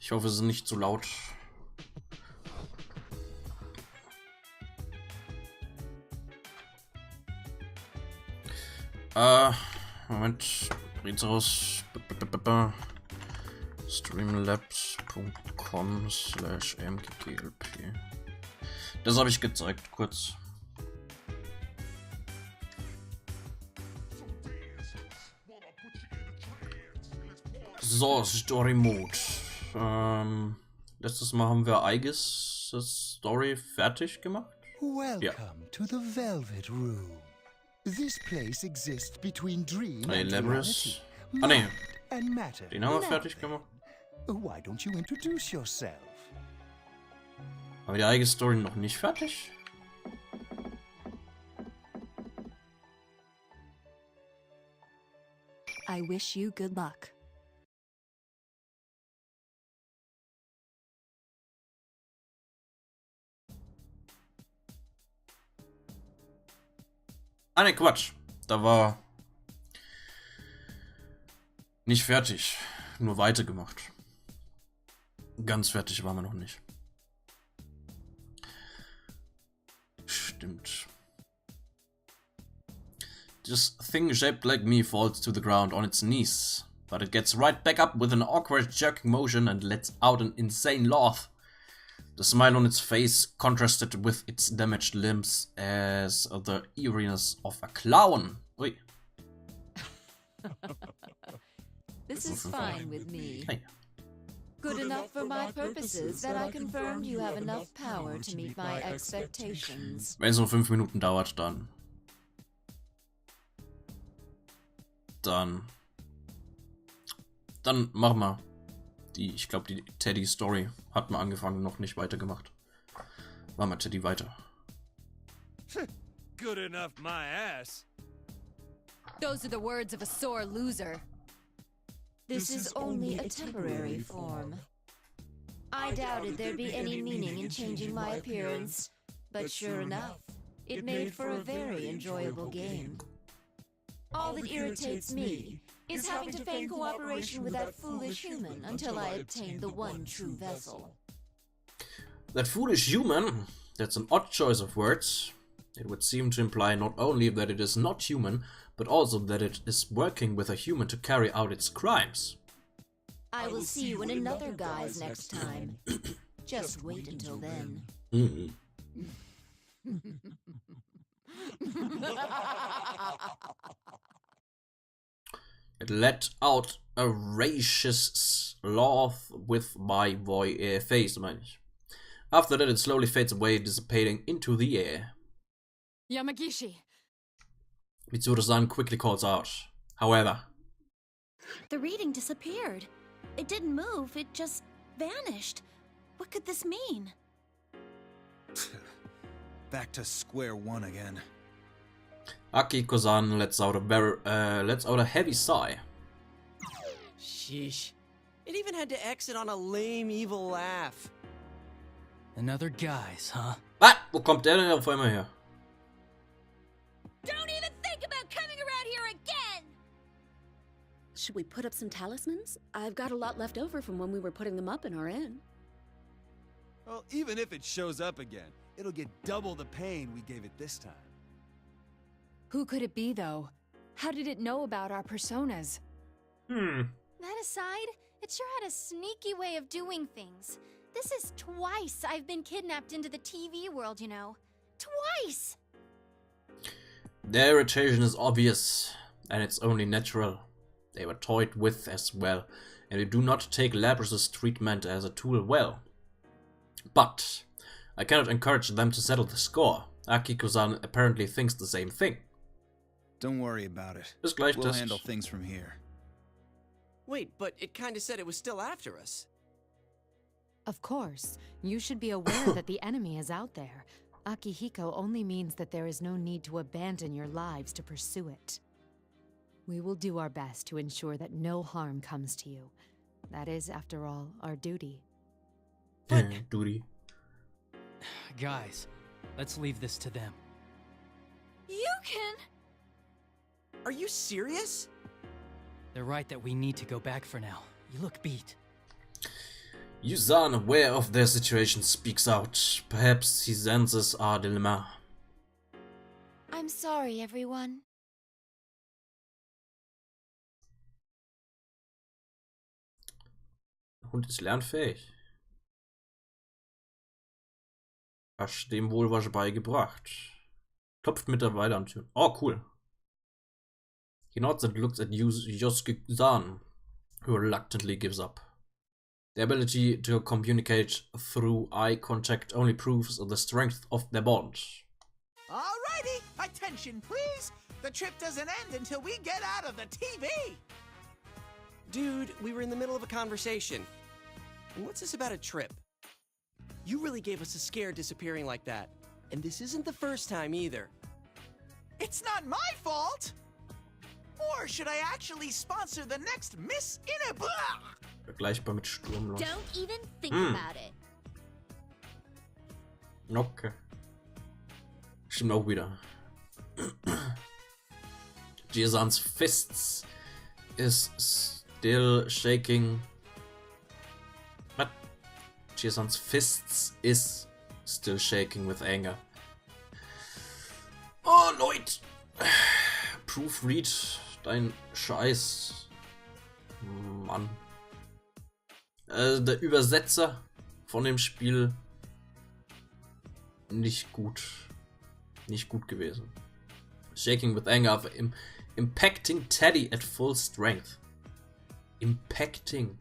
Ich hoffe, es ist nicht zu laut. Moment. Dreht's raus. Streamlabs.com/mgglp. Das habe ich gezeigt, kurz. So, Story Mode. Letztes Mal haben wir Eiges Story fertig gemacht. Welcome to the Velvet Room. This place exists between dream and Labris. reality, Ah, nee. mind and matter. Den haben wir fertig gemacht. Why don't you introduce yourself? Aber die Eiges Story noch nicht fertig? I wish you good luck. Ah ne, Quatsch. Da war nicht fertig. Nur weitergemacht. Ganz fertig waren wir noch nicht. Stimmt. This thing shaped like me falls to the ground on its knees. But it gets right back up with an awkward jerking motion and lets out an insane laugh. The smile on its face contrasted with its damaged limbs as the eeriness of a clown. Ui. This is fine with me. Hey. Good enough for my purposes that I confirmed you have enough power to meet my expectations. Wenn es nur 5 Minuten dauert, dann machen wir die, ich glaube, die Teddy-Story hat man angefangen, noch nicht weitergemacht. Machen wir Teddy weiter. Good enough, my ass. Those are the words of a sore loser. This is only a temporary form. I doubted there'd be any meaning in changing my appearance, but sure enough, it made for a very enjoyable game. All that irritates me is having to feign cooperation with that foolish human until I obtain the one true vessel. That foolish human? That's an odd choice of words. It would seem to imply not only that it is not human, but also that it is working with a human to carry out its crimes. I will see you in another guise next time. Just wait until then. It let out a raucous laugh with my face, meine ich. After that, it slowly fades away, dissipating into the air. Yamagishi. Mitsuru-san quickly calls out. However, the reading disappeared. It didn't move, it just vanished. What could this mean? Back to square one again. Akiko-san lets out a heavy sigh. Sheesh. It even had to exit on a lame, evil laugh. Another guise, huh? Was? Wo kommt der denn auf einmal her? Don't even think about coming around here again! Should we put up some talismans? I've got a lot left over from when we were putting them up in our inn. Well, even if it shows up again, it'll get double the pain we gave it this time. Who could it be, though? How did it know about our personas? That aside, it sure had a sneaky way of doing things. This is twice I've been kidnapped into the TV world, you know. Twice! Their irritation is obvious, and it's only natural. They were toyed with as well, and we do not take Labras's treatment as a tool well. But I cannot encourage them to settle the score. Akiko-san apparently thinks the same thing. Don't worry about it. Bis gleich, We'll handle things from here. Wait, but it kinda said it was still after us. Of course. You should be aware that the enemy is out there. Akihiko only means that there is no need to abandon your lives to pursue it. We will do our best to ensure that no harm comes to you. That is, after all, our duty. Duty. Guys, let's leave this to them. You can... Are you serious? They're right that we need to go back for now. You look beat. Yuzan, aware of their situation, speaks out. Perhaps he senses our dilemma. I'm sorry, everyone. Hund ist lernfähig. Hast dem wohl was beigebracht. Klopft mittlerweile an Türen. Oh, cool. He nods and looks at Yosuke-san, who reluctantly gives up. The ability to communicate through eye contact only proves the strength of their bond. Alrighty, attention please! The trip doesn't end until we get out of the TV! Dude, we were in the middle of a conversation. And what's this about a trip? You really gave us a scare disappearing like that. And this isn't the first time either. It's not my fault! Or should I actually sponsor the next Miss in a Blah? Vergleichbar mit Sturmlos. Don't even think about it. Okay. Stimmt auch wieder. Jisans fists is still shaking. What? Jisans fists is still shaking with anger. Oh, Leute! Proofread dein Scheiß. Mann. Der Übersetzer von dem Spiel nicht gut. Nicht gut gewesen. Shaking with anger, impacting Teddy at full strength. Impacting.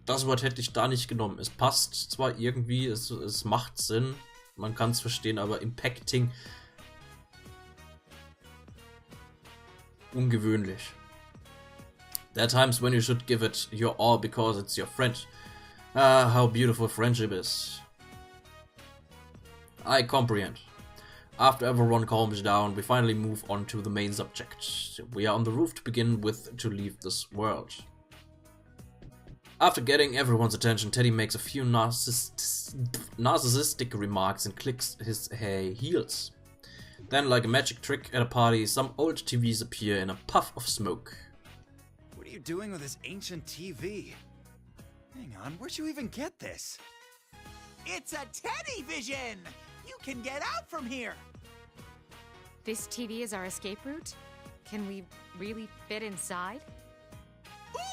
Das Wort hätte ich da nicht genommen. Es passt zwar irgendwie, es macht Sinn, man kann es verstehen, aber impacting ungewöhnlich. There are times when you should give it your all because it's your friend. Ah, how beautiful friendship is. I comprehend. After everyone calms down, we finally move on to the main subject. We are on the roof to begin with to leave this world. After getting everyone's attention, Teddy makes a few narcissistic remarks and clicks his heels. Then, like a magic trick at a party, some old TVs appear in a puff of smoke. What are you doing with this ancient TV? Hang on, where'd you even get this? It's a Teddy Vision! You can get out from here! This TV is our escape route? Can we really fit inside?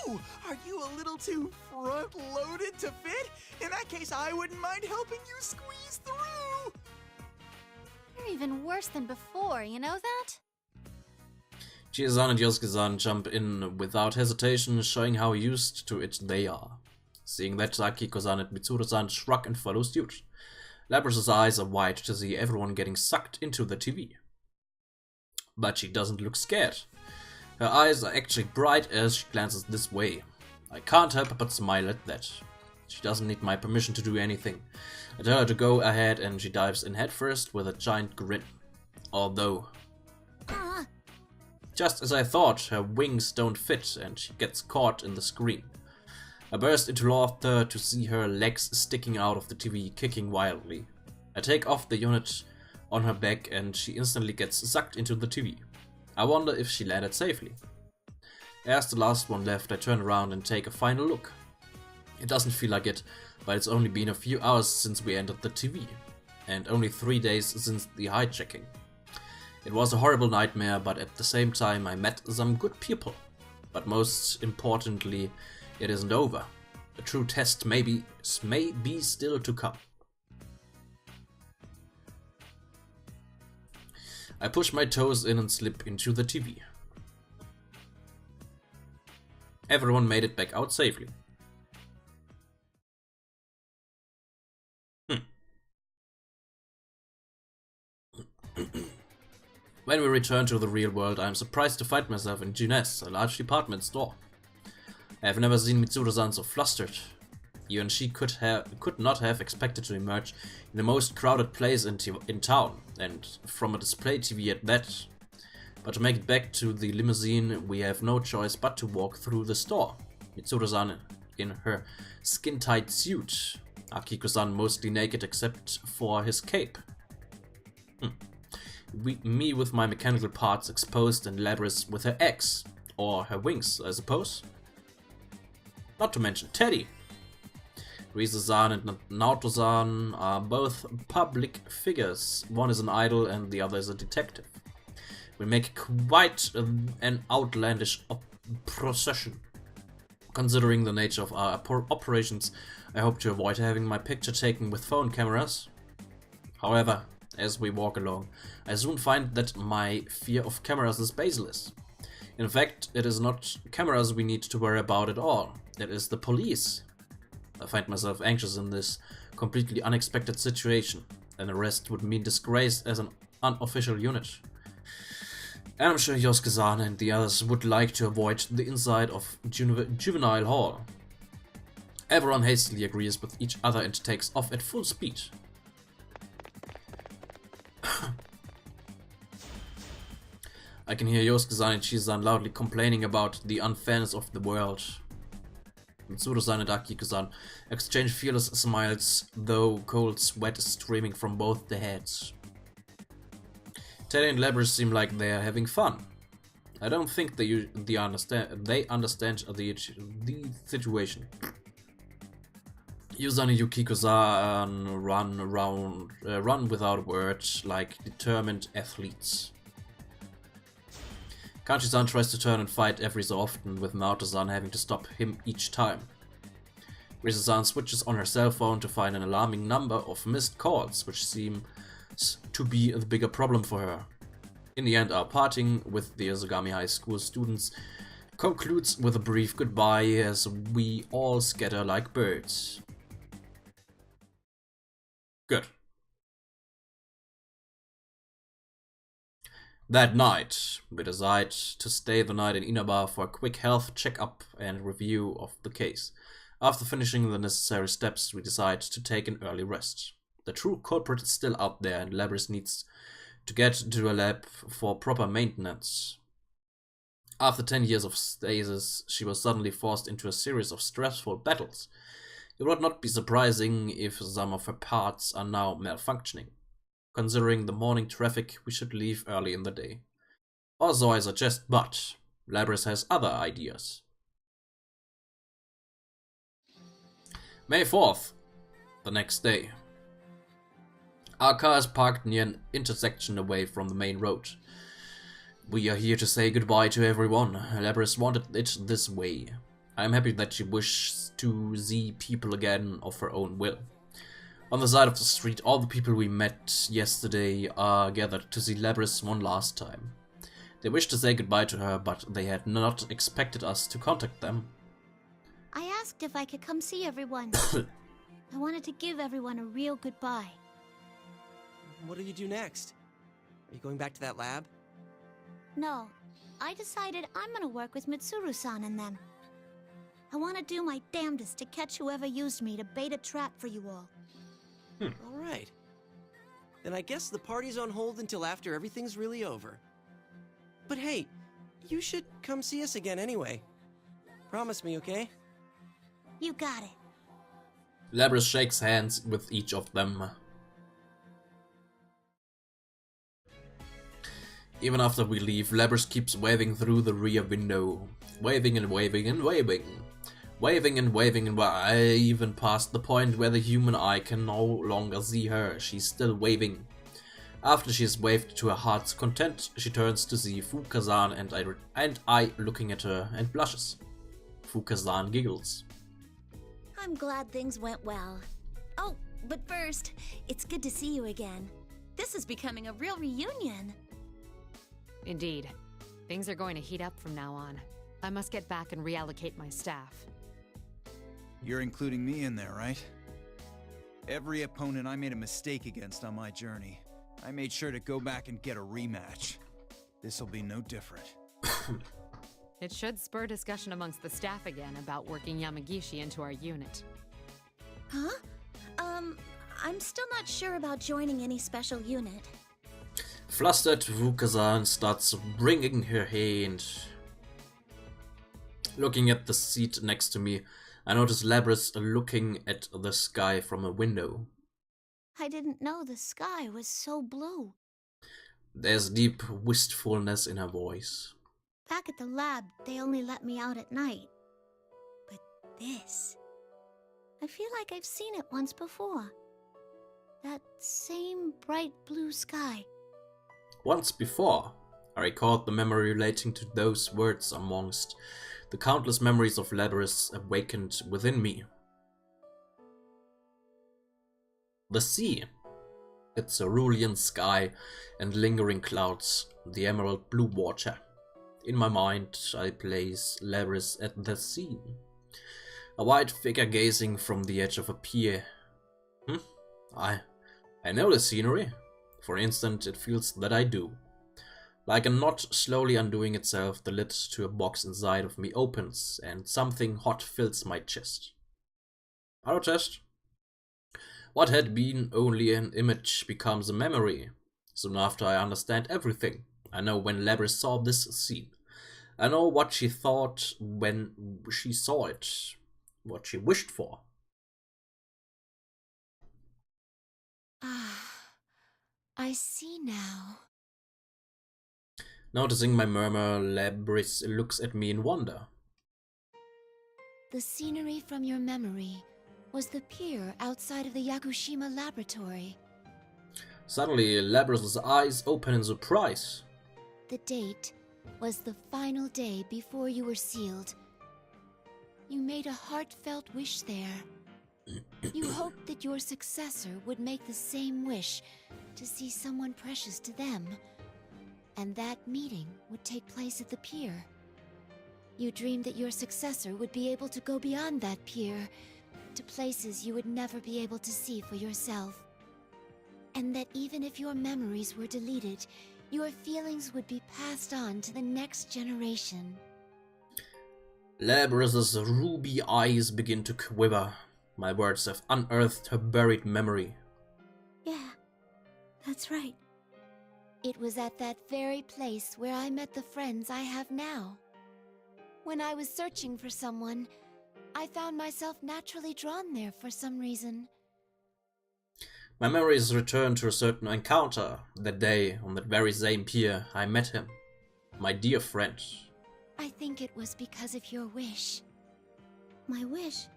Ooh, are you a little too front-loaded to fit? In that case, I wouldn't mind helping you squeeze through! You're even worse than before, you know that? Chie-san and Yosuke-san jump in without hesitation, showing how used to it they are. Seeing that, Akiko-san and Mitsuru-san shrug and follow suit. Labras's eyes are wide to see everyone getting sucked into the TV. But she doesn't look scared. Her eyes are actually bright as she glances this way. I can't help but smile at that. She doesn't need my permission to do anything. I tell her to go ahead and she dives in headfirst with a giant grin. Although, just as I thought, her wings don't fit and she gets caught in the screen. I burst into laughter to see her legs sticking out of the TV, kicking wildly. I take off the unit on her back and she instantly gets sucked into the TV. I wonder if she landed safely. As the last one left, I turn around and take a final look. It doesn't feel like it, but it's only been a few hours since we entered the TV, and only 3 days since the hijacking. It was a horrible nightmare, but at the same time I met some good people. But most importantly, it isn't over. A true test may be still to come. I push my toes in and slip into the TV. Everyone made it back out safely. When we return to the real world, I am surprised to find myself in Juness, a large department store. I have never seen Mitsuru-san so flustered. Even she could not have expected to emerge in the most crowded place in town, and from a display TV at that. But to make it back to the limousine, we have no choice but to walk through the store. Mitsuru-san in her skin-tight suit, Akiko-san mostly naked except for his cape. Me with my mechanical parts exposed and Labris with her eggs, or her wings, I suppose. Not to mention Teddy. Riza-san and Naoto-san are both public figures. One is an idol and the other is a detective. We make quite an outlandish procession. Considering the nature of our operations, I hope to avoid having my picture taken with phone cameras. However, as we walk along, I soon find that my fear of cameras is baseless. In fact, it is not cameras we need to worry about at all. It is the police. I find myself anxious in this completely unexpected situation. An arrest would mean disgrace as an unofficial unit. And I'm sure Yosuke-san and the others would like to avoid the inside of Juvenile Hall. Everyone hastily agrees with each other and takes off at full speed. I can hear Yosuke-san and Shiza-san loudly complaining about the unfairness of the world. Mitsuru-san and Akiko-san exchange fearless smiles, though cold sweat is streaming from both their heads. Teddy and Labris seem like they are having fun. I don't think they understand the situation. Yuzan and Yukiko-san run without a word, like determined athletes. Kanchi-san tries to turn and fight every so often, with Naoto-san having to stop him each time. Risa-san switches on her cell phone to find an alarming number of missed calls, which seems to be the bigger problem for her. In the end, our parting with the Azagami High School students concludes with a brief goodbye as we all scatter like birds. Good. That night, we decide to stay the night in Inaba for a quick health checkup and review of the case. After finishing the necessary steps, we decide to take an early rest. The true culprit is still out there and Labris needs to get to a lab for proper maintenance. After 10 years of stasis, she was suddenly forced into a series of stressful battles. It would not be surprising if some of her parts are now malfunctioning. Considering the morning traffic, we should leave early in the day. Also, I suggest but Labris has other ideas. May 4th, the next day. Our car is parked near an intersection away from the main road. We are here to say goodbye to everyone. Labris wanted it this way. I am happy that she wishes to see people again of her own will. On the side of the street, all the people we met yesterday are gathered to see Labris one last time. They wish to say goodbye to her, but they had not expected us to contact them. I asked if I could come see everyone. I wanted to give everyone a real goodbye. What do you do next? Are you going back to that lab? No, I decided I'm gonna work with Mitsuru-san and them. I want to do my damnedest to catch whoever used me to bait a trap for you all. Alright. Then I guess the party's on hold until after everything's really over. But hey, you should come see us again anyway. Promise me, okay? You got it. Labris shakes hands with each of them. Even after we leave, Labris keeps waving through the rear window. Waving and waving and waving. Waving and waving, and I even past the point where the human eye can no longer see her. She's still waving. After she has waved to her heart's content, she turns to see Fuka-san and I looking at her and blushes. Fuka-san giggles. I'm glad things went well. Oh, but first, it's good to see you again. This is becoming a real reunion. Indeed. Things are going to heat up from now on. I must get back and reallocate my staff. You're including me in there, right? Every opponent I made a mistake against on my journey, I made sure to go back and get a rematch. This'll be no different. It should spur discussion amongst the staff again about working Yamagishi into our unit. Huh? I'm still not sure about joining any special unit. Flustered, Fuka-san starts wringing her hand. Looking at the seat next to me, I notice Labris looking at the sky from a window. I didn't know the sky was so blue. There's deep wistfulness in her voice. Back at the lab, they only let me out at night. But this? I feel like I've seen it once before. That same bright blue sky. Once before, I recalled the memory relating to those words amongst the countless memories of Labrys awakened within me. The sea, its cerulean sky and lingering clouds, the emerald blue water. In my mind, I place Labrys at the scene. A white figure gazing from the edge of a pier. I know the scenery. For an instant, it feels that I do. Like a knot slowly undoing itself, the lid to a box inside of me opens, and something hot fills my chest. Auto test. What had been only an image becomes a memory. Soon after, I understand everything. I know when Labrys saw this scene. I know what she thought when she saw it. What she wished for. I see now. Noticing my murmur, Labrys looks at me in wonder. The scenery from your memory was the pier outside of the Yakushima laboratory. Suddenly, Labrys' eyes open in surprise. The date was the final day before you were sealed. You made a heartfelt wish there. You hoped that your successor would make the same wish to see someone precious to them, and that meeting would take place at the pier. You dreamed that your successor would be able to go beyond that pier to places you would never be able to see for yourself. And that even if your memories were deleted, your feelings would be passed on to the next generation. Labrys' ruby eyes begin to quiver. My words have unearthed her buried memory. Yeah, that's right. It was at that very place where I met the friends I have now. When I was searching for someone, I found myself naturally drawn there for some reason. My memories return to a certain encounter. That day, on that very same pier, I met him. My dear friend. I think it was because of your wish. My wish?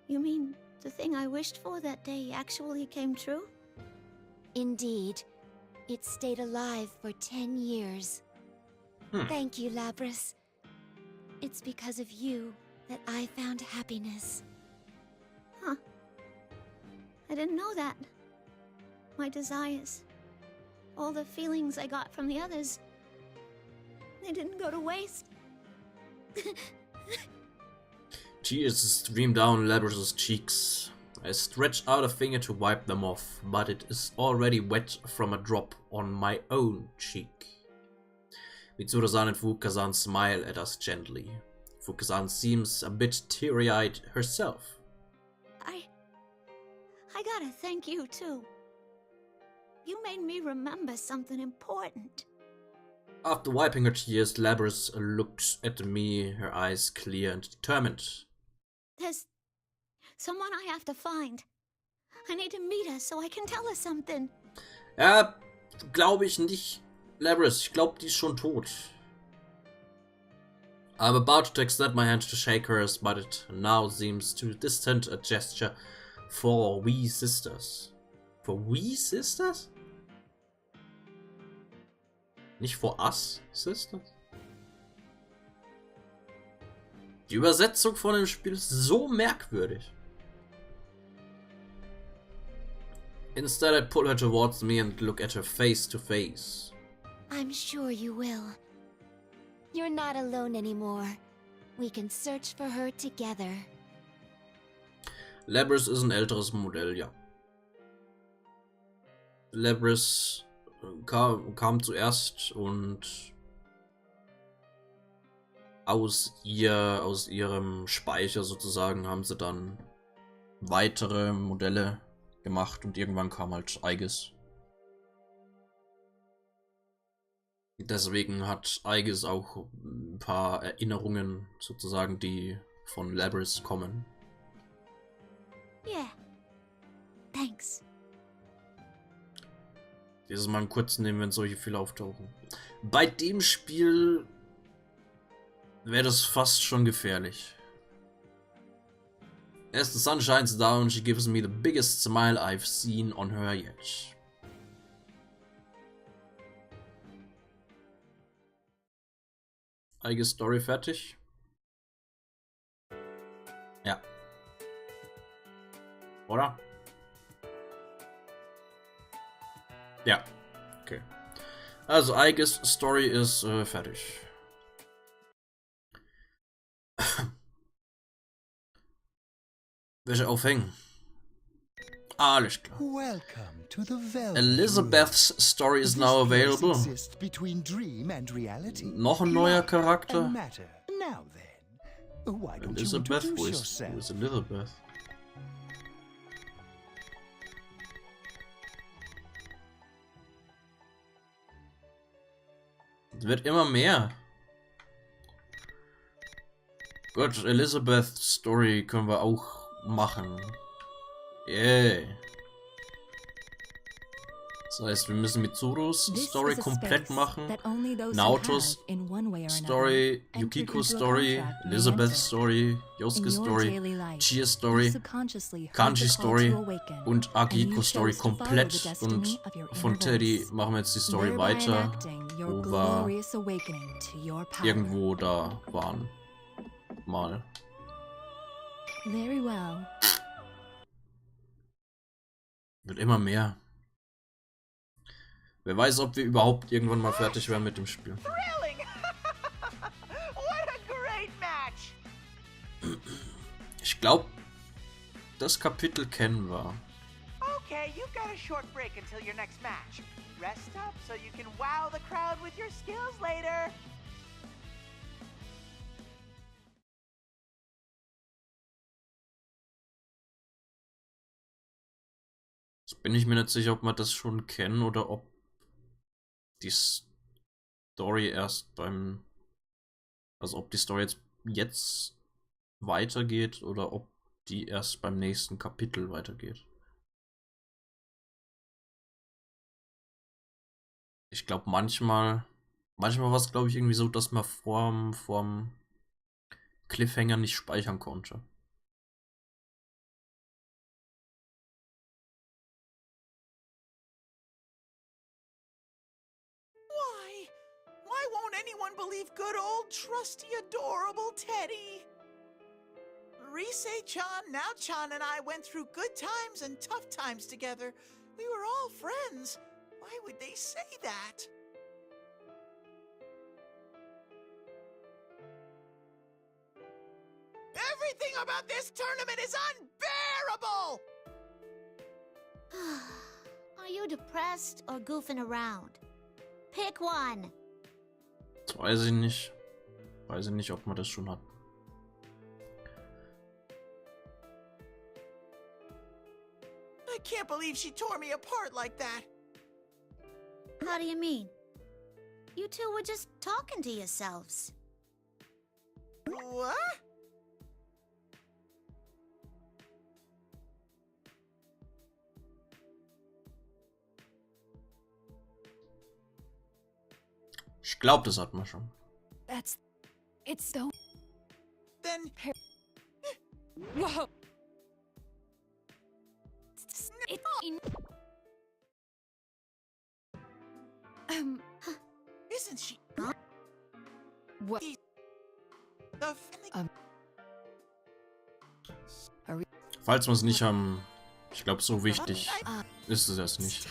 You mean the thing I wished for that day actually came true? Indeed. It stayed alive for 10 years. Thank you, Labrys. It's because of you that I found happiness. Huh. I didn't know that. My desires, all the feelings I got from the others, they didn't go to waste. Tears stream down Labrys' cheeks. I stretch out a finger to wipe them off, but it is already wet from a drop on my own cheek. Mitsuru-san and Fuuka-san smile at us gently. Fuuka-san seems a bit teary-eyed herself. I gotta thank you too. You made me remember something important. After wiping her tears, Labrys looks at me, her eyes clear and determined. There's someone I have to find. I need to meet her so I can tell her something. Ja, glaube ich nicht. Labrys, ich glaube, die ist schon tot. I'm about to extend my hand to shake hers, but it now seems too distant a gesture for we sisters. For we sisters? Nicht for us sisters? Die Übersetzung von dem Spiel ist so merkwürdig. Instead, I pull her towards me and look at her face to face. I'm sure you will. You're not alone anymore. We can search for her together. Labrys ist ein älteres Modell, ja. Labrys kam zuerst und aus ihrem Speicher sozusagen haben sie dann weitere Modelle gemacht und irgendwann kam halt Aegis. Deswegen hat Aegis auch ein paar Erinnerungen sozusagen, die von Labrys kommen. Yeah. Thanks. Dieses Mal einen kurzen nehmen, wenn solche viele auftauchen. Bei dem Spiel wäre das fast schon gefährlich. As the sun shines down, she gives me the biggest smile I've seen on her yet. Eigene Story fertig? Ja. Oder? Ja. Okay. Also, Eiges Story ist fertig. Wäsche aufhängen. Alles klar. Welcome to the Velvet Elizabeth's story is now available. Between dream and reality. Noch ein neuer Charakter. Now then, why don't Elizabeth, you wo introduce ist yourself? Elizabeth? Es wird immer mehr. Gut, Elizabeth's Story können wir auch machen. Yeah. Das heißt, wir müssen Mitsuros Story komplett machen. Naotos Story, Yukiko's Story, Elizabeth's Story, Yosuke's Story, Chie's Story, Kanji's Story und Akihiko's Story komplett. Und von Teddy machen wir jetzt die Story weiter, wo wir irgendwo da waren. Mal. Very well. Wird immer mehr. Wer weiß, ob wir überhaupt irgendwann mal fertig werden mit dem Spiel. Thrilling! What a great match! Ich glaube, das Kapitel kennen wir. Okay, you've got a short break until your next match. Rest up so you can wow the crowd with your skills later. Jetzt bin ich mir nicht sicher, ob wir das schon kennen oder ob die Story erst beim... Also ob die Story jetzt weitergeht oder ob die erst beim nächsten Kapitel weitergeht. Ich glaube manchmal war es glaube ich irgendwie so, dass man vorm Cliffhanger nicht speichern konnte. Why won't anyone believe good old trusty adorable Teddy? Risei-chan, Nao-chan and I went through good times and tough times together. We were all friends. Why would they say that? Everything about this tournament is unbearable! Are you depressed or goofing around? Pick one. Das weiß ich nicht. Weiß ich nicht, ob man das schon hat. I can't believe she tore me apart like that. How do you mean? You two were just talking to yourselves. What? Ich glaube, das hat man schon. It's so... Then... Whoa! Isn't she... What? Falls wir es nicht haben, ich glaube, so wichtig ist es erst nicht.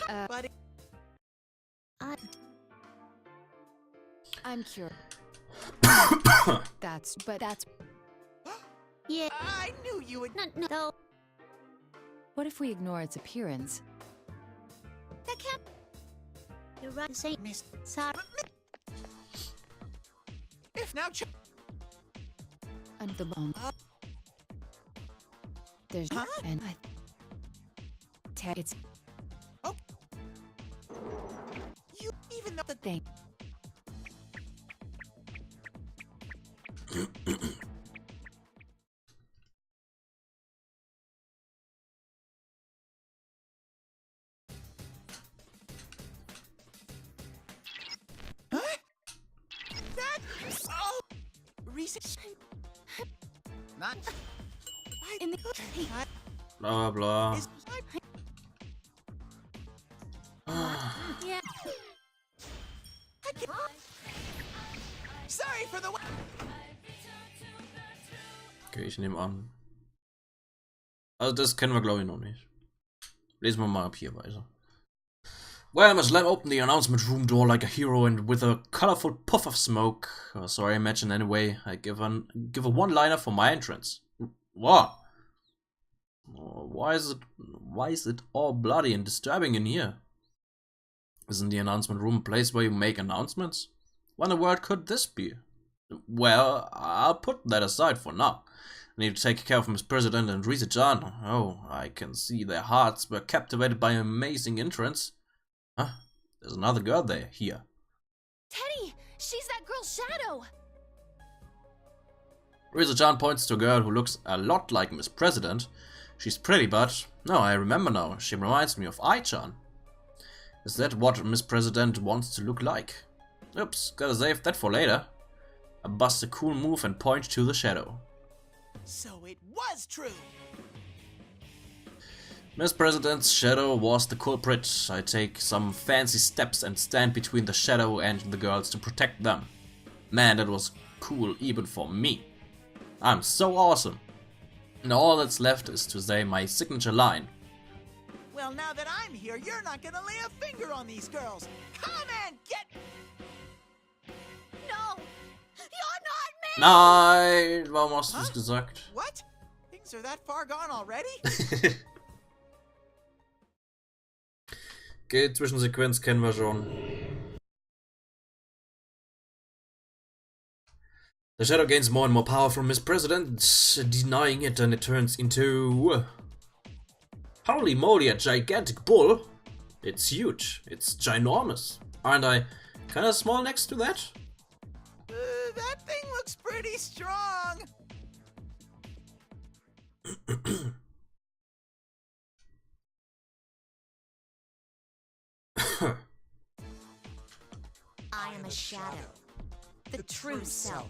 I'm cured. That's... Yeah. I knew you would... No. What if we ignore its appearance? That can't... You're right, say Miss. Sorry. If now... And the bone. There's... And I... It's... Oh. You even know the thing. That... Oh! Reese... Not... In the Blah blah. yeah. Sorry for the. Okay, ich nehme an. Also das kennen wir glaube ich noch nicht. Lesen wir mal ab hier weiter. Well, I must let open the announcement room door like a hero, and with a colorful puff of smoke, sorry, imagine anyway, I give a one-liner for my entrance. What? Why is it all bloody and disturbing in here? Isn't the announcement room a place where you make announcements? What in the world could this be? Well, I'll put that aside for now. I need to take care of Miss President and Riza-chan. Oh, I can see their hearts were captivated by an amazing entrance. Huh? There's another girl there, here. Teddy, she's that girl's shadow. Riza-chan points to a girl who looks a lot like Miss President. She's pretty, but... No, I remember now. She reminds me of Ai-chan. Is that what Miss President wants to look like? Oops, gotta save that for later. I bust a cool move and point to the shadow. So it was true. Miss President's shadow was the culprit. I take some fancy steps and stand between the shadow and the girls to protect them. Man, that was cool even for me. I'm so awesome. Now all that's left is to say my signature line. Well, now that I'm here, you're not gonna lay a finger on these girls. Come and get... No, you're not me! Nein, warum hast du es gesagt? What? Things are that far gone already? Okay, Zwischensequenz kennen wir schon. The shadow gains more and more power from Miss President, denying it, and it turns into... Holy moly, a gigantic bull! It's huge. It's ginormous. Aren't I kinda small next to that? That thing looks pretty strong. I am a shadow, the true self.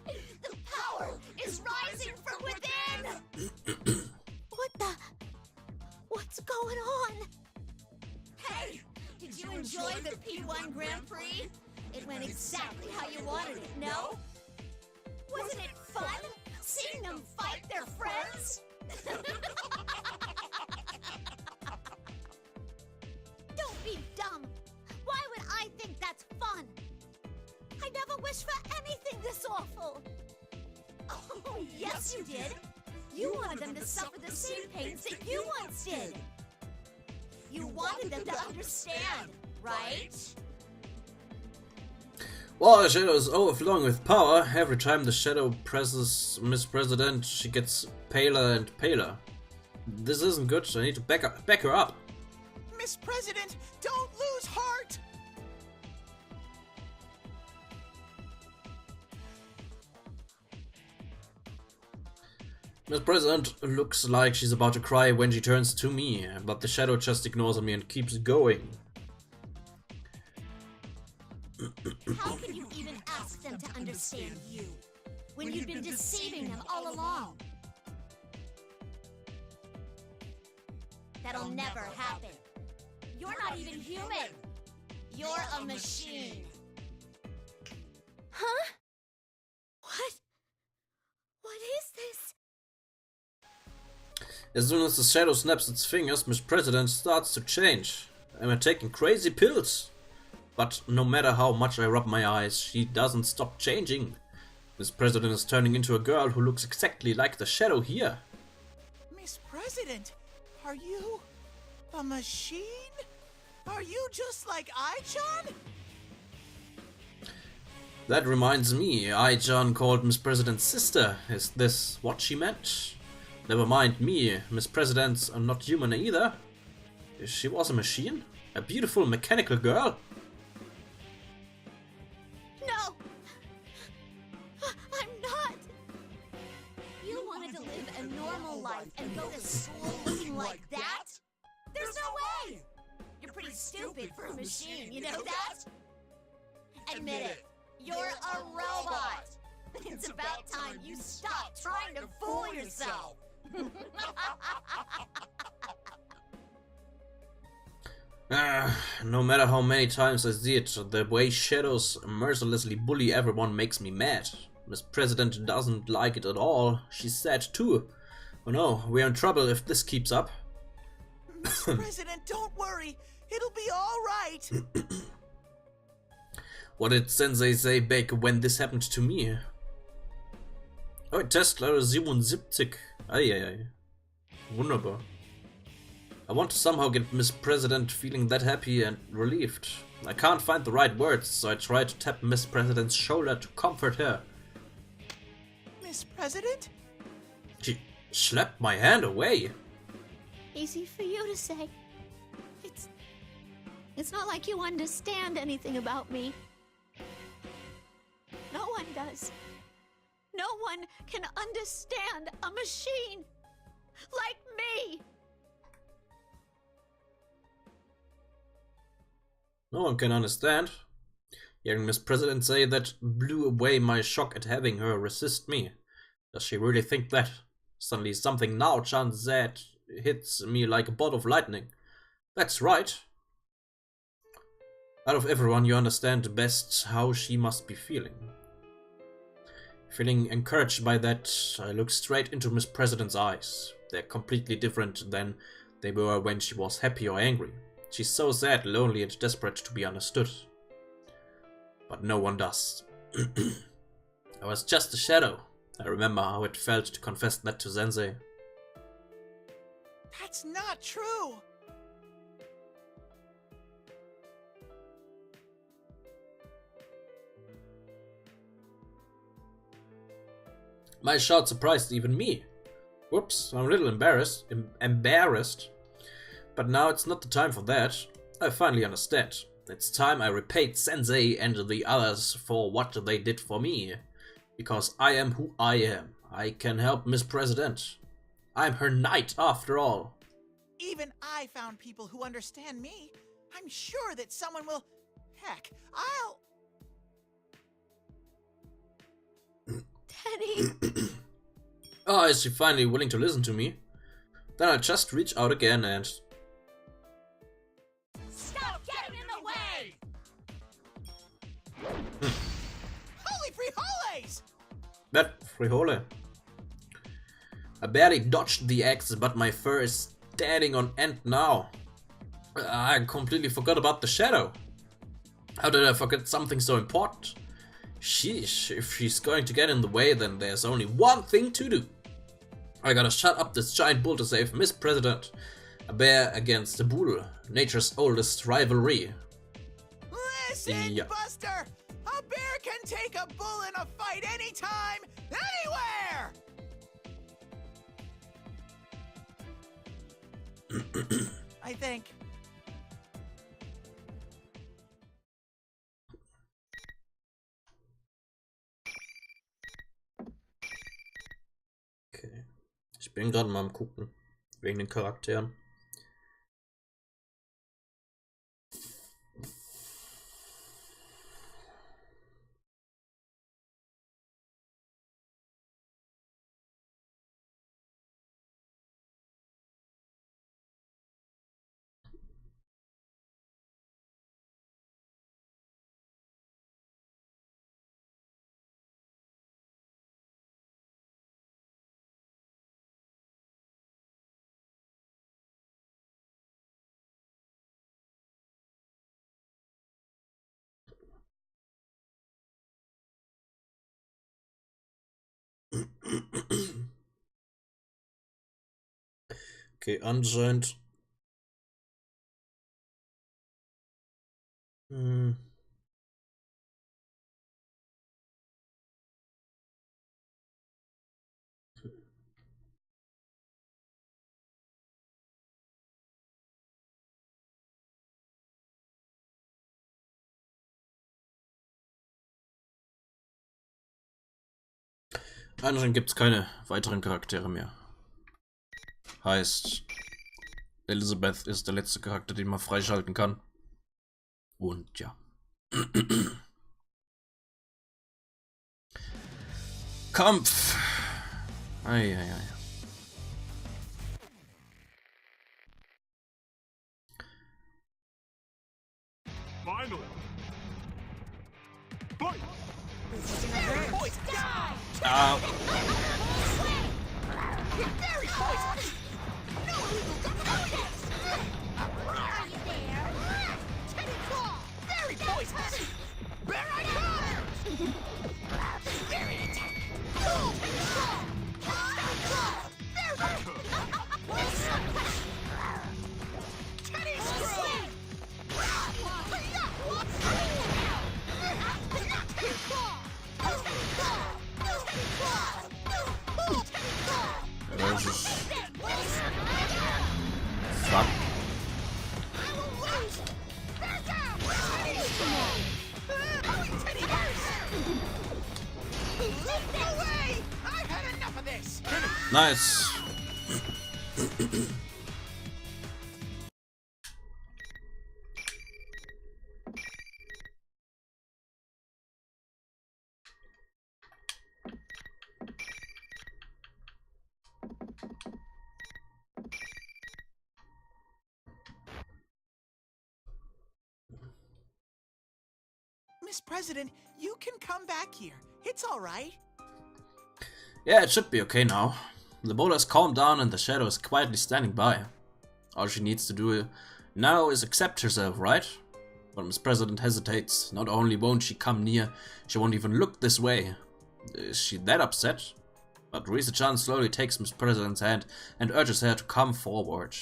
The power is rising from within! What's going on? Hey, did you enjoy the P1 Grand Prix? It went exactly how you wanted it, no? Wasn't it fun, seeing them fight their friends? Don't be dumb. Why would I think that's fun? I never wished for anything this awful. Oh, yes you did. You wanted them to suffer the same pains that you once did. You wanted them to understand, right? While the shadow is overflowing with power, every time the shadow presses Miss President, she gets paler and paler. This isn't good, I need to back her up. Miss President, don't lose heart! Miss President looks like she's about to cry when she turns to me, but the shadow just ignores me and keeps going. How can you even ask them to understand you, when you've been deceiving them all along? That'll never happen. You're not even human. You're a machine. Huh? What is this? As soon as the shadow snaps its fingers, Miss President starts to change. Am I taking crazy pills? But no matter how much I rub my eyes, she doesn't stop changing. Miss President is turning into a girl who looks exactly like the shadow here. Miss President, are you a machine? Are you just like Ai-chan? That reminds me, Ai-chan called Miss President's sister. Is this what she meant? Never mind me, Miss President's not human either. She was a machine? A beautiful mechanical girl? No! I'm not! You wanted to live a normal life and go to school looking like that? There's no way! You're pretty stupid for a machine, you know that? Admit it, you're a robot! It's about time you stop trying to fool yourself. No matter how many times I see it, the way shadows mercilessly bully everyone makes me mad. Miss President doesn't like it at all. She's sad too. Oh no, we're in trouble if this keeps up. Miss President, don't worry. It'll be all right. What did Sensei say back when this happened to me? Oh, Testlevel 77. Eieiei. Wunderbar. I want to somehow get Miss President feeling that happy and relieved. I can't find the right words, so I try to tap Miss President's shoulder to comfort her. Miss President? She slapped my hand away. Easy for you to say. It's not like you understand anything about me. No one does. No one can understand a machine like me. No one can understand. Hearing Miss President say that blew away my shock at having her resist me. Does she really think that? Suddenly something now Chan said hits me like a bolt of lightning. That's right. Out of everyone you understand best how she must be feeling. Feeling encouraged by that, I look straight into Miss President's eyes. They're completely different than they were when she was happy or angry. She's so sad, lonely and desperate to be understood. But no one does. I was just a shadow. I remember how it felt to confess that to Sensei. That's not true. My shout surprised even me. Whoops, I'm a little embarrassed. But now it's not the time for that. I finally understand. It's time I repaid Sensei and the others for what they did for me. Because I am who I am. I can help Miss President. I'm her knight after all. Even I found people who understand me. I'm sure that someone will... Heck, I'll... Daddy. Oh, is she finally willing to listen to me? Then I'll just reach out again and... Stop getting in the way! Holy frijoles! That frijole. I barely dodged the axe, but my fur is standing on end now. I completely forgot about the shadow. How did I forget something so important? Sheesh, if she's going to get in the way, then there's only one thing to do. I gotta shut up this giant bull to save Miss President. A bear against a bull, nature's oldest rivalry. Listen, Buster! A bear can take a bull in a fight anytime, anywhere! I think. Okay. Ich bin gerade mal am gucken. Wegen den Charakteren. Okay, anscheinend. Anscheinend gibt es keine weiteren Charaktere mehr. Heißt, Elizabeth ist der letzte Charakter, den man freischalten kann. Und ja. Kampf. Eieiei. Final. Fight. Ow. Very poisonous! No illegal components! Are you there? Teddy Claw! Very poisonous! Where I come! Very attack! Teddy Claw! Teddy Claw! Very Teddy Screw! Teddy Claw! Fuck. Nice. Miss President, you can come back here. It's all right. Yeah, it should be okay now. The boulder has calmed down and the shadow is quietly standing by. All she needs to do now is accept herself, right? But Miss President hesitates. Not only won't she come near, she won't even look this way. Is she that upset? But Risa-chan slowly takes Miss President's hand and urges her to come forward.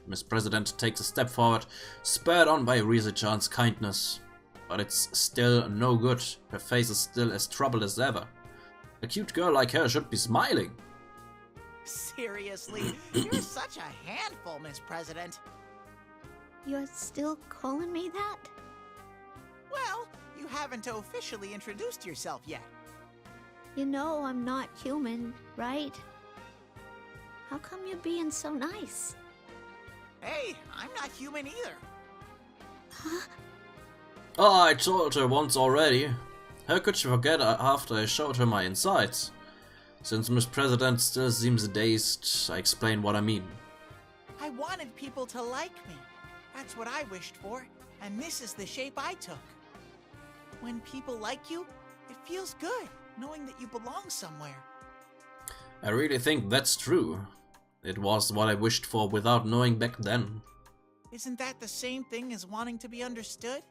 Miss President takes a step forward, spurred on by Risa-chan's kindness. But it's still no good. Her face is still as troubled as ever. A cute girl like her should be smiling. Seriously, you're such a handful, Miss President. You're still calling me that? Well, you haven't officially introduced yourself yet. You know I'm not human, right? How come you're being so nice? Hey, I'm not human either. Huh? Oh, I told her once already. How could she forget after I showed her my insides? Since Miss President still seems dazed, I explain what I mean. I wanted people to like me. That's what I wished for, and this is the shape I took. When people like you, it feels good, knowing that you belong somewhere. I really think that's true. It was what I wished for without knowing back then. Isn't that the same thing as wanting to be understood?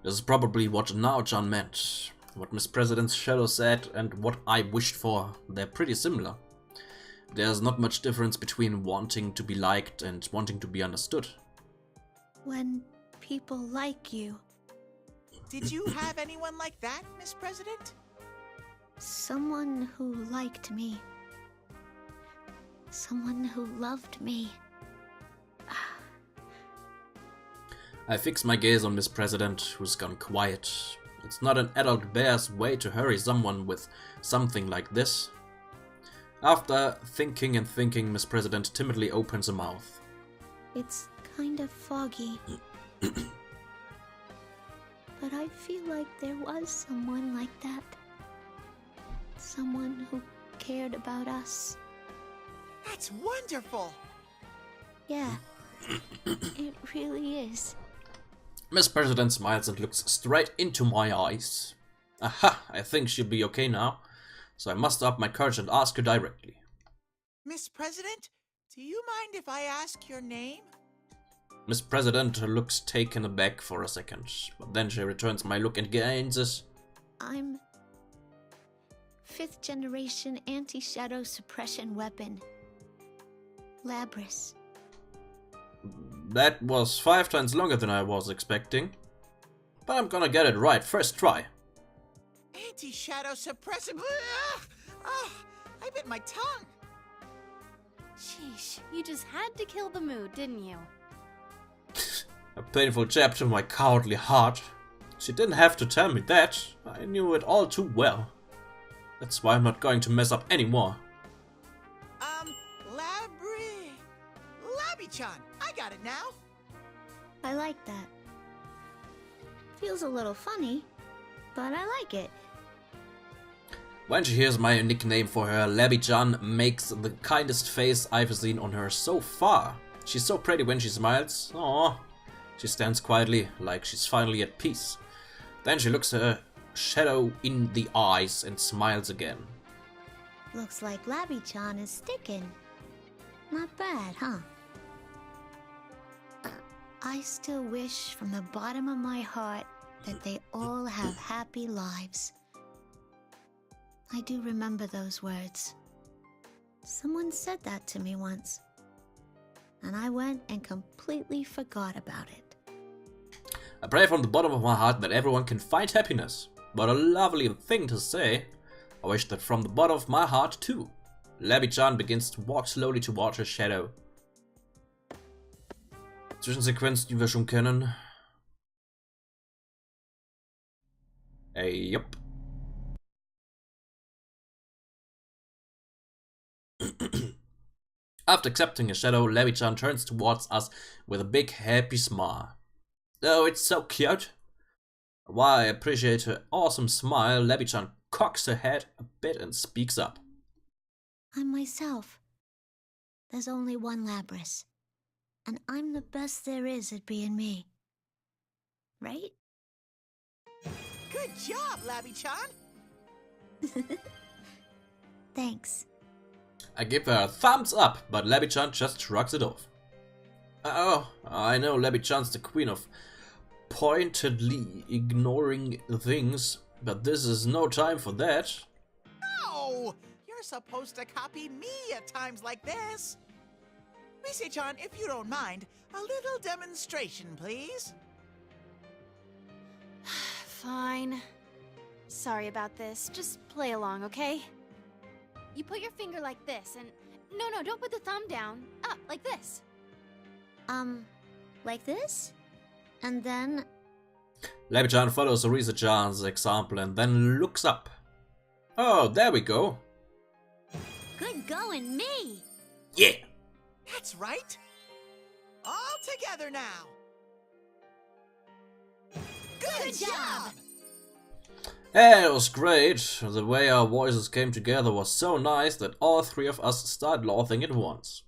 This is probably what Nao-chan meant. What Miss President's shadow said and what I wished for, they're pretty similar. There's not much difference between wanting to be liked and wanting to be understood. When people like you. Did you have anyone like that, Miss President? Someone who liked me. Someone who loved me. I fix my gaze on Miss President, who's gone quiet. It's not an adult bear's way to hurry someone with something like this. After thinking and thinking, Miss President timidly opens her mouth. It's kind of foggy. But I feel like there was someone like that. Someone who cared about us. That's wonderful! Yeah, it really is. Miss President smiles and looks straight into my eyes. Aha, I think she'll be okay now, so I muster up my courage and ask her directly. Miss President, do you mind if I ask your name? Miss President looks taken aback for a second, but then she returns my look and gains. I'm 5th generation anti-shadow suppression weapon. Labris. That was 5 times longer than I was expecting. But I'm gonna get it right, first try. Anti-shadow suppressive. Oh, I bit my tongue. Sheesh, you just had to kill the mood, didn't you? A painful jab to my cowardly heart. She didn't have to tell me that. I knew it all too well. That's why I'm not going to mess up anymore. Labby-chan, I got it now. I like that. Feels a little funny, but I like it. When she hears my nickname for her, Labby-chan makes the kindest face I've seen on her so far. She's so pretty when she smiles. Aww. She stands quietly, like she's finally at peace. Then she looks her shadow in the eyes and smiles again. Looks like Labby-chan is sticking. Not bad, huh? I still wish from the bottom of my heart that they all have happy lives. I do remember those words. Someone said that to me once, and I went and completely forgot about it. I pray from the bottom of my heart that everyone can find happiness. What a lovely thing to say. I wish that from the bottom of my heart too. Labby-chan begins to walk slowly toward her shadow. Zwischensequenz, die wir schon kennen. Yup. After accepting a shadow, Labby-chan turns towards us with a big happy smile. Oh, it's so cute. While I appreciate her awesome smile, Labby-chan cocks her head a bit and speaks up. I'm myself. There's only one Labrys, and I'm the best there is at being me. Right? Good job, Labby-chan. Thanks. I give her a thumbs up, but Labby-chan just shrugs it off. Oh, I know Labby-chan's the queen of pointedly ignoring things, but this is no time for that. No! You're supposed to copy me at times like this. Mise-chan, if you don't mind, a little demonstration, please. Fine. Sorry about this. Just play along, okay? You put your finger like this and... No, don't put the thumb down. Up, like this. Like this? And then... Labby-chan follows Arisa-chan's example and then looks up. Oh, there we go. Good going, me! Yeah! That's right. All together now. Good job! Hey, it was great. The way our voices came together was so nice that all three of us started laughing at once.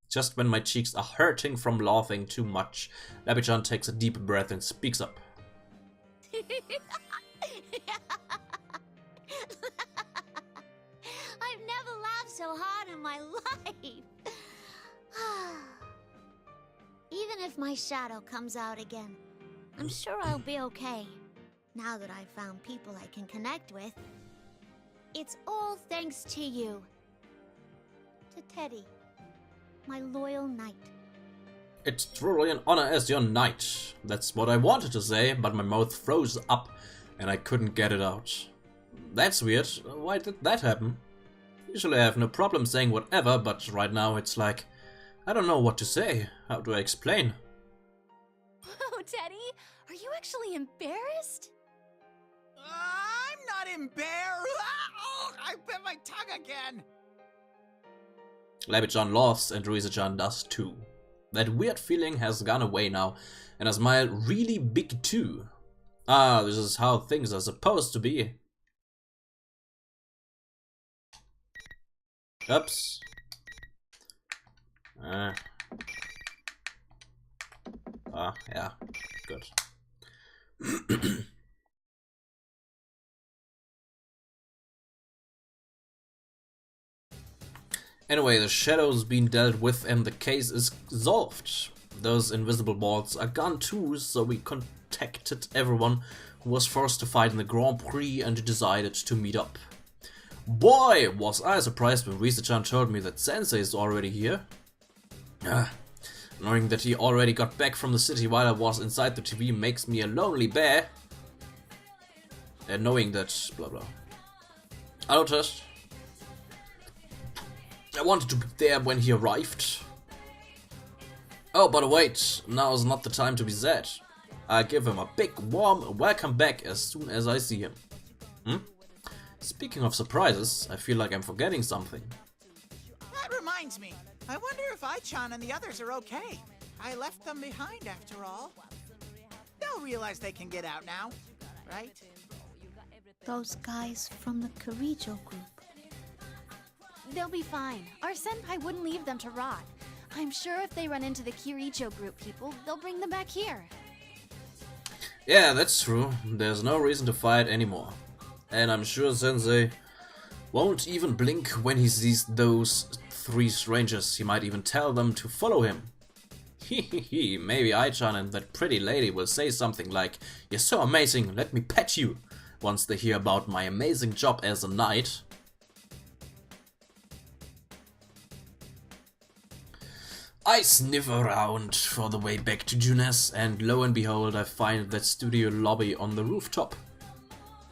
Just when my cheeks are hurting from laughing too much, Labby-chan takes a deep breath and speaks up. I've never laughed so hard in my life. Even if my shadow comes out again, I'm sure I'll be okay. Now that I've found people I can connect with. It's all thanks to you. To Teddy, my loyal knight. It's truly an honor as your knight. That's what I wanted to say, but my mouth froze up and I couldn't get it out. That's weird. Why did that happen? Usually I have no problem saying whatever, but right now it's like, I don't know what to say. How do I explain? Whoa, Teddy! Are you actually embarrassed? I'm not embarrassed. Oh, I bit my tongue again. Labby-chan laughs and Arisa-chan does too. That weird feeling has gone away now, and I smile really big too. Ah, this is how things are supposed to be. Oops. Yeah, good. Anyway, the shadow's been dealt with and the case is solved. Those invisible balls are gone too, so we contacted everyone who was forced to fight in the Grand Prix and decided to meet up. Boy, was I surprised when Arisa-chan told me that Sensei is already here. Knowing that he already got back from the city while I was inside the TV makes me a lonely bear. And knowing that blah blah. Hello, Test. I wanted to be there when he arrived. Oh, but wait, now is not the time to be sad. I give him a big warm welcome back as soon as I see him. Speaking of surprises, I feel like I'm forgetting something. That reminds me. I wonder if I-chan and the others are okay. I left them behind after all. They'll realize they can get out now, right? Those guys from the Kirijo group. They'll be fine. Our senpai wouldn't leave them to rot. I'm sure if they run into the Kirijo group people, they'll bring them back here. Yeah, that's true. There's no reason to fight anymore. And I'm sure Sensei won't even blink when he sees those 3 strangers. He might even tell them to follow him. Hehehe, maybe Ai-chan and that pretty lady will say something like, "You're so amazing, let me pet you," once they hear about my amazing job as a knight. I sniff around for the way back to Junes, and lo and behold I find that studio lobby on the rooftop.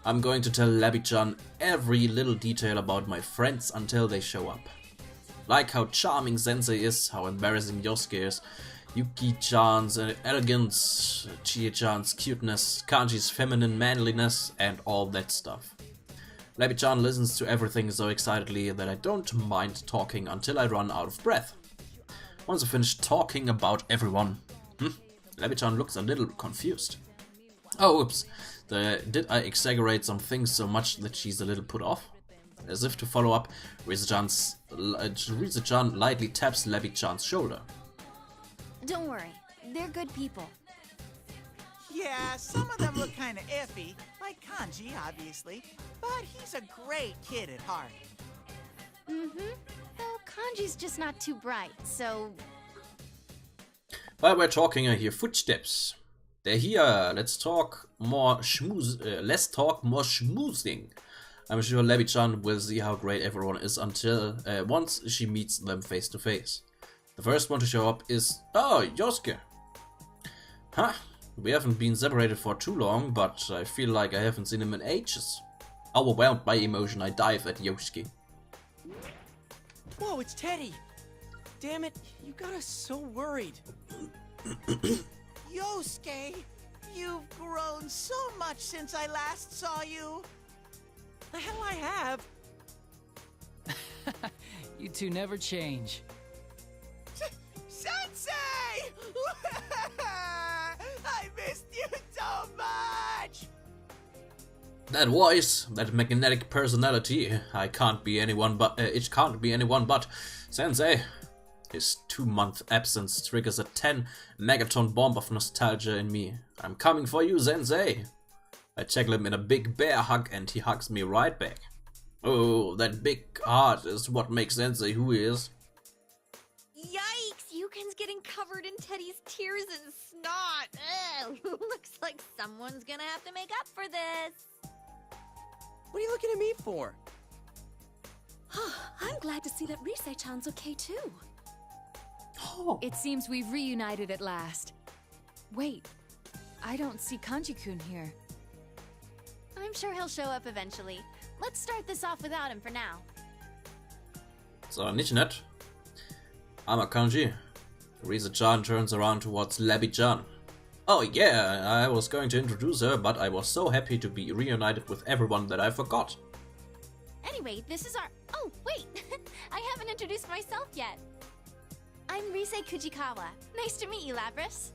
I'm going to tell Labby-chan every little detail about my friends until they show up. Like how charming Sensei is, how embarrassing Yosuke is, Yuki-chan's elegance, Chie-chan's cuteness, Kanji's feminine manliness, and all that stuff. Labby-chan listens to everything so excitedly that I don't mind talking until I run out of breath. Once I finish talking about everyone, Labby-chan looks a little confused. Oh, oops. Did I exaggerate some things so much that she's a little put off? As if to follow up, Riza-chan lightly taps Labby-chan's shoulder. Don't worry, they're good people. Yeah, some of them look kinda iffy, like Kanji, obviously, but he's a great kid at heart. Though Kanji's just not too bright, so... While we're talking, I hear footsteps. They're here. Let's talk more schmoozing. I'm sure Labby-chan will see how great everyone is until once she meets them face to face. The first one to show up is Yosuke. Huh? We haven't been separated for too long, but I feel like I haven't seen him in ages. Overwhelmed by emotion, I dive at Yosuke. Whoa, it's Teddy! Damn it, you got us so worried. Yosuke, you've grown so much since I last saw you. The hell I have? You two never change. Sensei! I missed you so much! That voice, that magnetic personality, it can't be anyone but Sensei. His 2-month absence triggers a 10 megaton bomb of nostalgia in me. I'm coming for you, Sensei. I tackle him in a big bear hug and he hugs me right back. Oh, that big heart is what makes Sensei who he is. Yikes! Yukin's getting covered in Teddy's tears and snot. Ugh, looks like someone's gonna have to make up for this. What are you looking at me for? I'm glad to see that Rise-chan's okay too. Oh. It seems we've reunited at last. Wait, I don't see Kanji-kun here. I'm sure he'll show up eventually. Let's start this off without him for now. So, nicht nett. Armer Kanji. Riza-chan turns around towards Labby-chan. Oh yeah, I was going to introduce her, but I was so happy to be reunited with everyone that I forgot. Anyway, this is our... Oh, wait! I haven't introduced myself yet. I'm Rise Kujikawa. Nice to meet you, Lapras.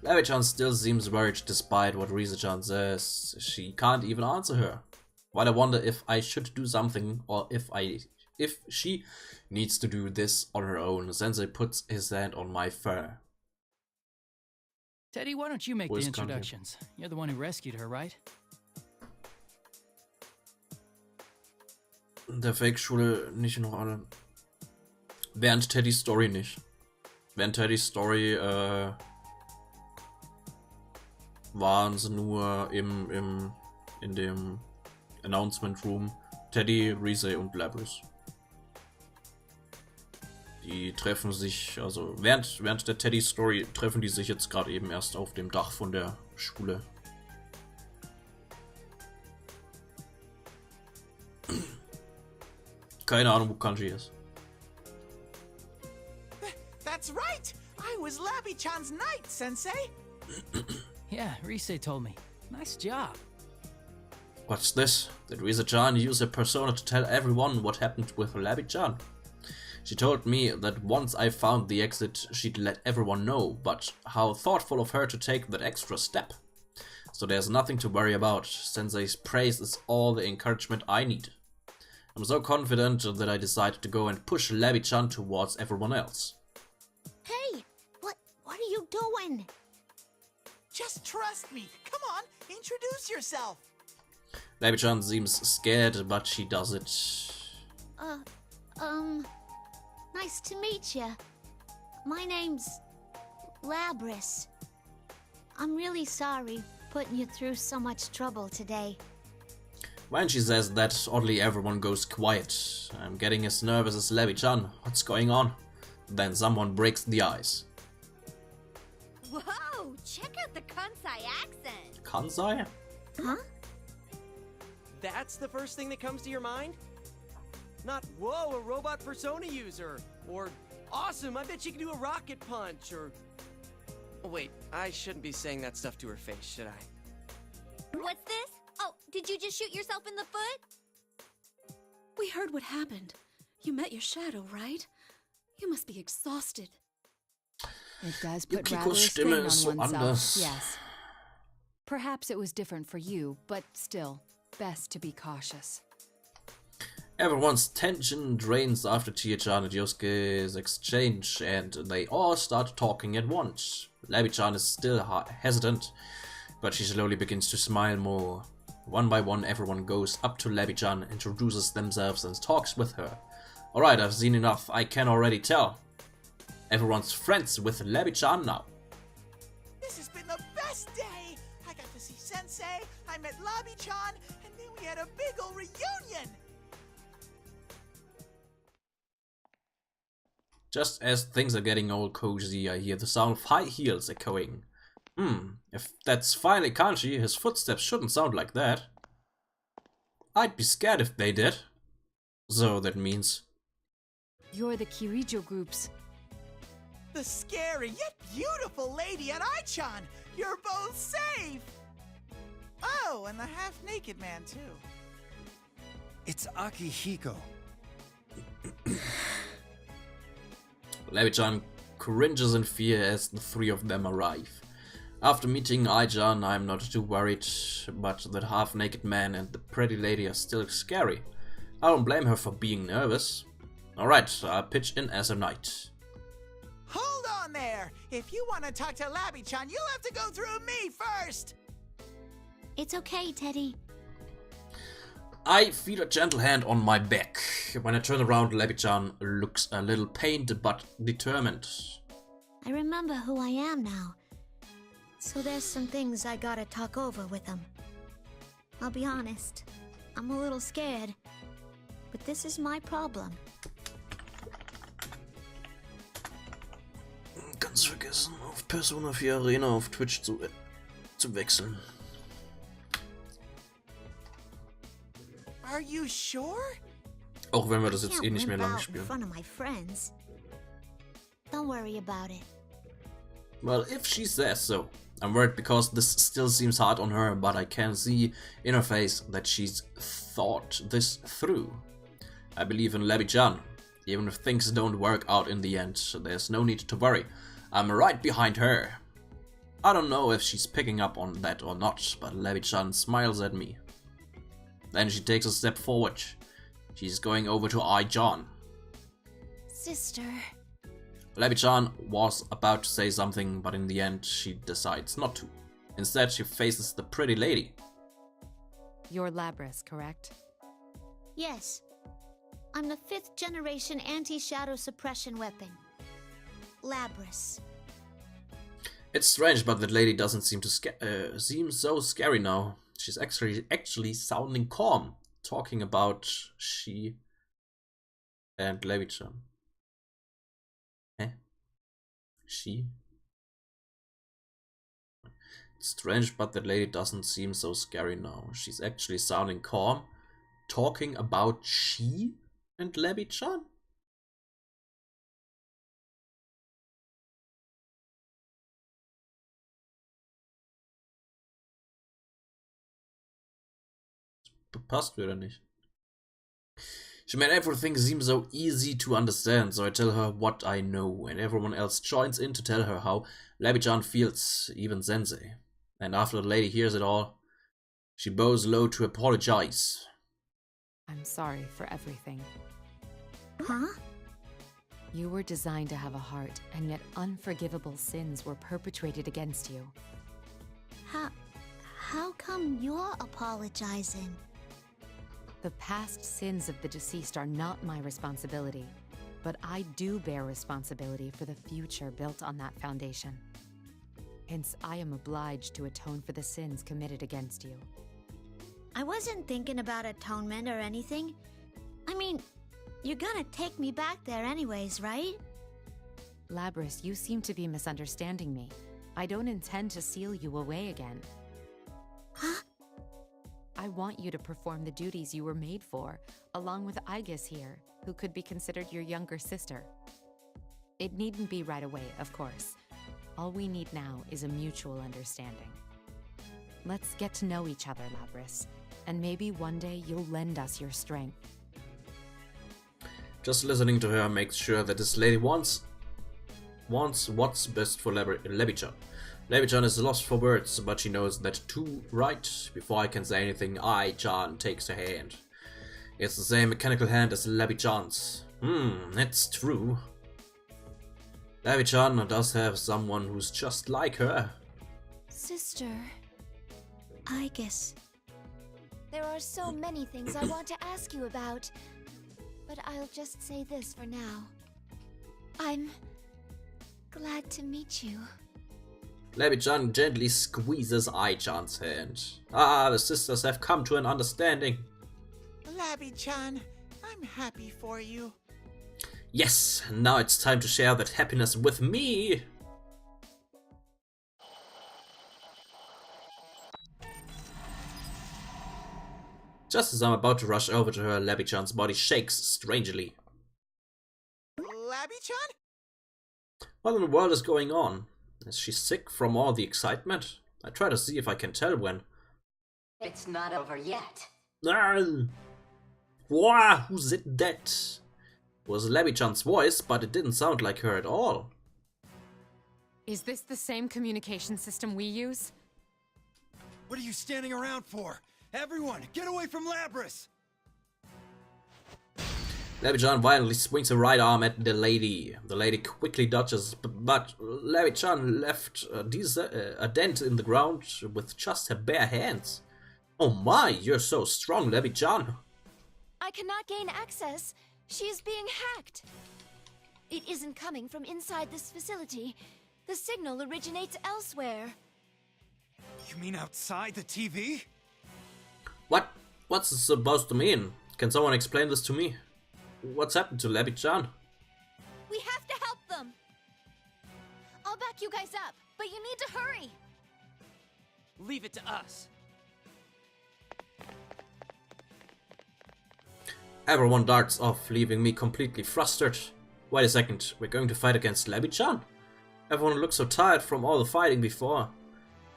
Labby-chan still seems worried despite what Riza-chan says. She can't even answer her. While I wonder if I should do something or if she needs to do this on her own. Sensei puts his hand on my fur. Teddy, why don't you make Wo the ist Kanji? introductions? You're the one who rescued her, right? Der Fake-Schule nicht noch alle. Während Teddys Story nicht. Während Teddys Story waren sie nur in dem Announcement Room Teddy, Rise und Lapras. Die treffen sich, also während der Teddy Story treffen die sich jetzt gerade eben erst auf dem Dach von der Schule. Keine Ahnung, wo Kanji ist. That's right! I was Labby-chan's knight, Sensei! Yeah, Rise told me. Nice job. What's this? Did Riza-chan use her persona to tell everyone what happened with Labby-chan? She told me that once I found the exit, she'd let everyone know, but how thoughtful of her to take that extra step. So there's nothing to worry about. Sensei's praise is all the encouragement I need. I'm so confident that I decided to go and push Labby-chan towards everyone else. Hey, what are you doing? Just trust me. Come on, introduce yourself. Labby-chan seems scared, but she does it. Nice to meet you. My name's Labris. I'm really sorry putting you through so much trouble today. When she says that, oddly everyone goes quiet. I'm getting as nervous as Labby-chan. What's going on? Then someone breaks the ice. Whoa! Check out the Kansai accent! Kansai? Huh? That's the first thing that comes to your mind? Not, whoa, a robot persona user, or awesome, I bet she can do a rocket punch, or... Oh, wait, I shouldn't be saying that stuff to her face, should I? What's this? Oh, did you just shoot yourself in the foot? We heard what happened. You met your shadow, right? You must be exhausted. It does put rather a Yukiko's strain Stimme on ist so oneself. anders. Yes. Perhaps it was different for you, but still, best to be cautious. Everyone's tension drains after Chie-chan and Yosuke's exchange, and they all start talking at once. Labby-chan is still hesitant, but she slowly begins to smile more. One by one, everyone goes up to Labby-chan, introduces themselves and talks with her. Alright, I've seen enough, I can already tell. Everyone's friends with Labby-chan now. This has been the best day. I got to see Sensei, I met Labby-chan, and then we had a big ol' reunion. Just as things are getting all cozy, I hear the sound of high heels echoing. If that's finally Kanji, his footsteps shouldn't sound like that. I'd be scared if they did. So that means... You're the Kirijo groups. The scary yet beautiful lady and I-chan. You're both safe. Oh, and the half-naked man, too. It's Akihiko. Labby-chan cringes in fear as the three of them arrive. After meeting Ai-chan, I'm not too worried, but that half-naked man and the pretty lady are still scary. I don't blame her for being nervous. Alright, I'll pitch in as a knight. Hold on there. If you want to talk to Labby-chan, you'll have to go through me first. It's okay, Teddy. I feel a gentle hand on my back. When I turn around, Labby-chan looks a little pained but determined. I remember who I am now. So there's some things I gotta talk over with him. I'll be honest, I'm a little scared. But this is my problem. Ganz vergessen, auf Persona 4 Arena auf Twitch zu wechseln. Are you sure? Auch wenn wir das jetzt Can't eh nicht mehr limp lange out in spielen. front of my friends. Don't worry about it. Well, if she says so. I'm worried because this still seems hard on her, but I can see in her face that she's thought this through. I believe in Labby-chan. Even if things don't work out in the end, there's no need to worry. I'm right behind her. I don't know if she's picking up on that or not, but Labby-chan smiles at me. Then she takes a step forward. She's going over to Ai-chan. Sister. Labby-chan was about to say something, but in the end she decides not to. Instead, she faces the pretty lady. You're Labris, correct? Yes. I'm the 5th generation anti-shadow suppression weapon. Labris. It's strange, but that lady doesn't seem to seem so scary now. She's actually sounding calm, talking about she and Labby-chan. Eh? She? It's strange, but that lady doesn't seem so scary now. She's actually sounding calm, talking about she and Labby-chan? Passt wieder nicht. She made everything seem so easy to understand, so I tell her what I know, and everyone else joins in to tell her how Labby-chan feels, even Sensei. And after the lady hears it all, she bows low to apologize. I'm sorry for everything. Huh? You were designed to have a heart, and yet unforgivable sins were perpetrated against you. How come you're apologizing? The past sins of the deceased are not my responsibility, but I do bear responsibility for the future built on that foundation. Hence, I am obliged to atone for the sins committed against you. I wasn't thinking about atonement or anything. I mean, you're gonna take me back there anyways, right? Labrys, you seem to be misunderstanding me. I don't intend to seal you away again. Huh? I want you to perform the duties you were made for, along with Aigis here, who could be considered your younger sister. It needn't be right away, of course. All we need now is a mutual understanding. Let's get to know each other, Labrys, and maybe one day you'll lend us your strength. Just listening to her makes sure that this lady wants what's best for Lebichan. Lebichan is lost for words, but she knows that too right. Before I can say anything, Ai-chan takes her hand. It's the same mechanical hand as Lebichan's. It's true. Lebichan does have someone who's just like her. Sister. I guess. There are so many things I want to ask you about, but I'll just say this for now. I'm glad to meet you. Lebichan gently squeezes Ai-chan's hand. Ah, the sisters have come to an understanding. Labby-chan, I'm happy for you. Yes, now it's time to share that happiness with me. Just as I'm about to rush over to her, Lebichan's body shakes strangely. Labby-chan? What in the world is going on? Is she sick from all the excitement? I try to see if I can tell when. It's not over yet. Wow, who's it that? It was Lebichan's voice, but it didn't sound like her at all. Is this the same communication system we use? What are you standing around for? Everyone, get away from Labrys! Lebichan violently swings her right arm at the lady. The lady quickly dodges, but Lebichan left a dent in the ground with just her bare hands. Oh my, you're so strong, Lebichan. I cannot gain access. She is being hacked. It isn't coming from inside this facility. The signal originates elsewhere. You mean outside the TV? What's this supposed to mean? Can someone explain this to me? What's happened to Lebichan? We have to help them. I'll back you guys up, but you need to hurry. Leave it to us. Everyone darts off, leaving me completely frustrated. Wait a second, we're going to fight against Lebichan? Everyone looks so tired from all the fighting before.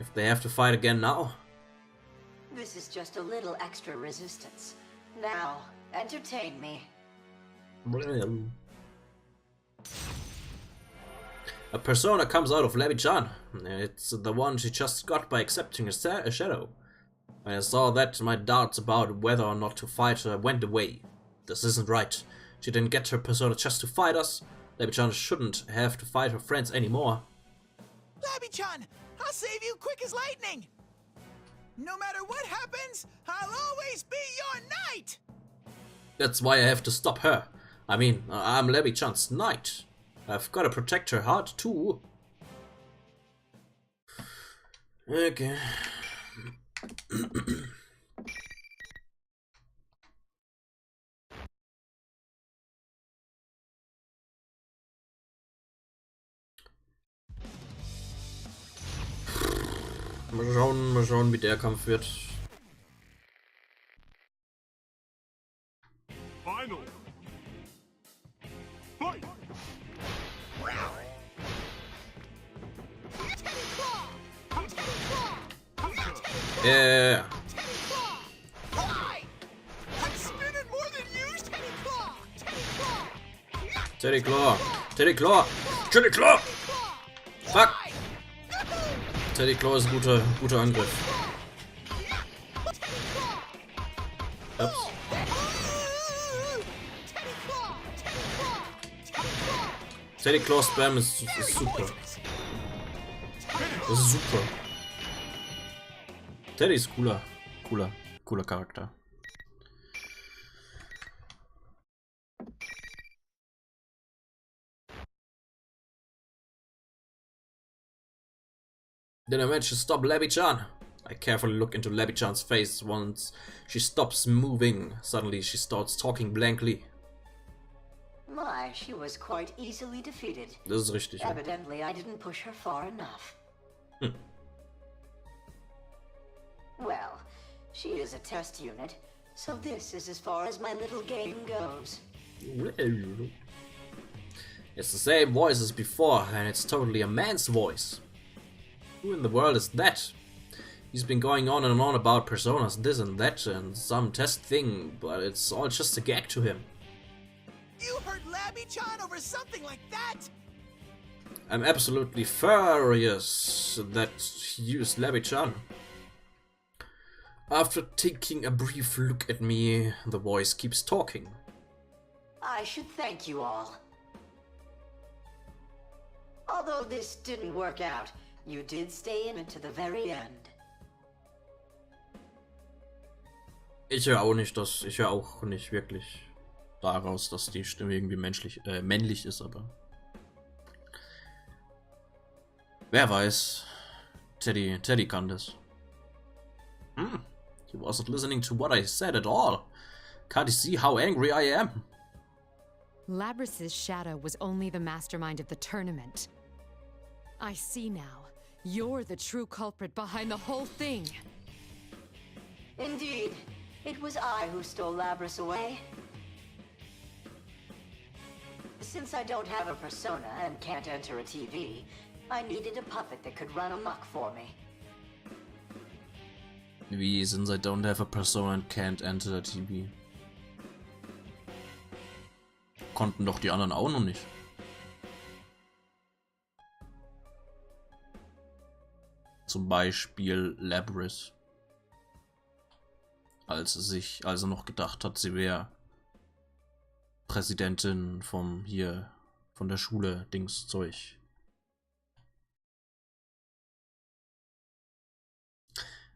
If they have to fight again now? This is just a little extra resistance. Now, entertain me. A persona comes out of Lebichan. It's the one she just got by accepting a shadow. When I saw that, my doubts about whether or not to fight her went away. This isn't right. She didn't get her persona just to fight us. Lebichan shouldn't have to fight her friends anymore. Labby-chan, I'll save you quick as lightning. No matter what happens, I'll always be your knight. That's why I have to stop her. I mean, I'm Lebichan's knight. I've got to protect her heart too. Okay. Mal schauen, wie der Kampf wird. Final. Fight. Yeah. Teddy Claw. Teddy Claw. Teddy Claw. Fuck. Teddy Claw ist ein guter Angriff. Ups. Teddy Claw Spam ist super. Das ist super. Teddy ist cooler Charakter. Then I managed to stop Labby-chan. I carefully look into Labby-chan's face. Once she stops moving, suddenly she starts talking blankly. My, she was quite easily defeated. Das ist richtig. Ja. Evidently, I didn't push her far enough. Well, she is a test unit, so this is as far as my little game goes. It's the same voice as before, and it's totally a man's voice. Who in the world is that? He's been going on and on about personas, this and that, and some test thing, but it's all just a gag to him. You hurt Labby-chan over something like that? I'm absolutely furious that he used Labby-chan. After taking a brief look at me, the voice keeps talking. I should thank you all. Although this didn't work out, you did stay in it to the very end. Ich höre auch nicht wirklich daraus, dass die Stimme irgendwie männlich ist, aber wer weiß. Teddy kann das. He wasn't listening to what I said at all. Can't you see how angry I am? Labrys's shadow was only the mastermind of the tournament. I see now. You're the true culprit behind the whole thing. Indeed. It was I who stole Labrys away. Since I don't have a persona and can't enter a TV, I needed a puppet that could run amok for me. Wie, since I don't have a persona and can't enter the TV? Konnten doch die anderen auch noch nicht. Zum Beispiel Labrys. Als er noch gedacht hat, sie wäre Präsidentin von der Schule, Dings, Zeug.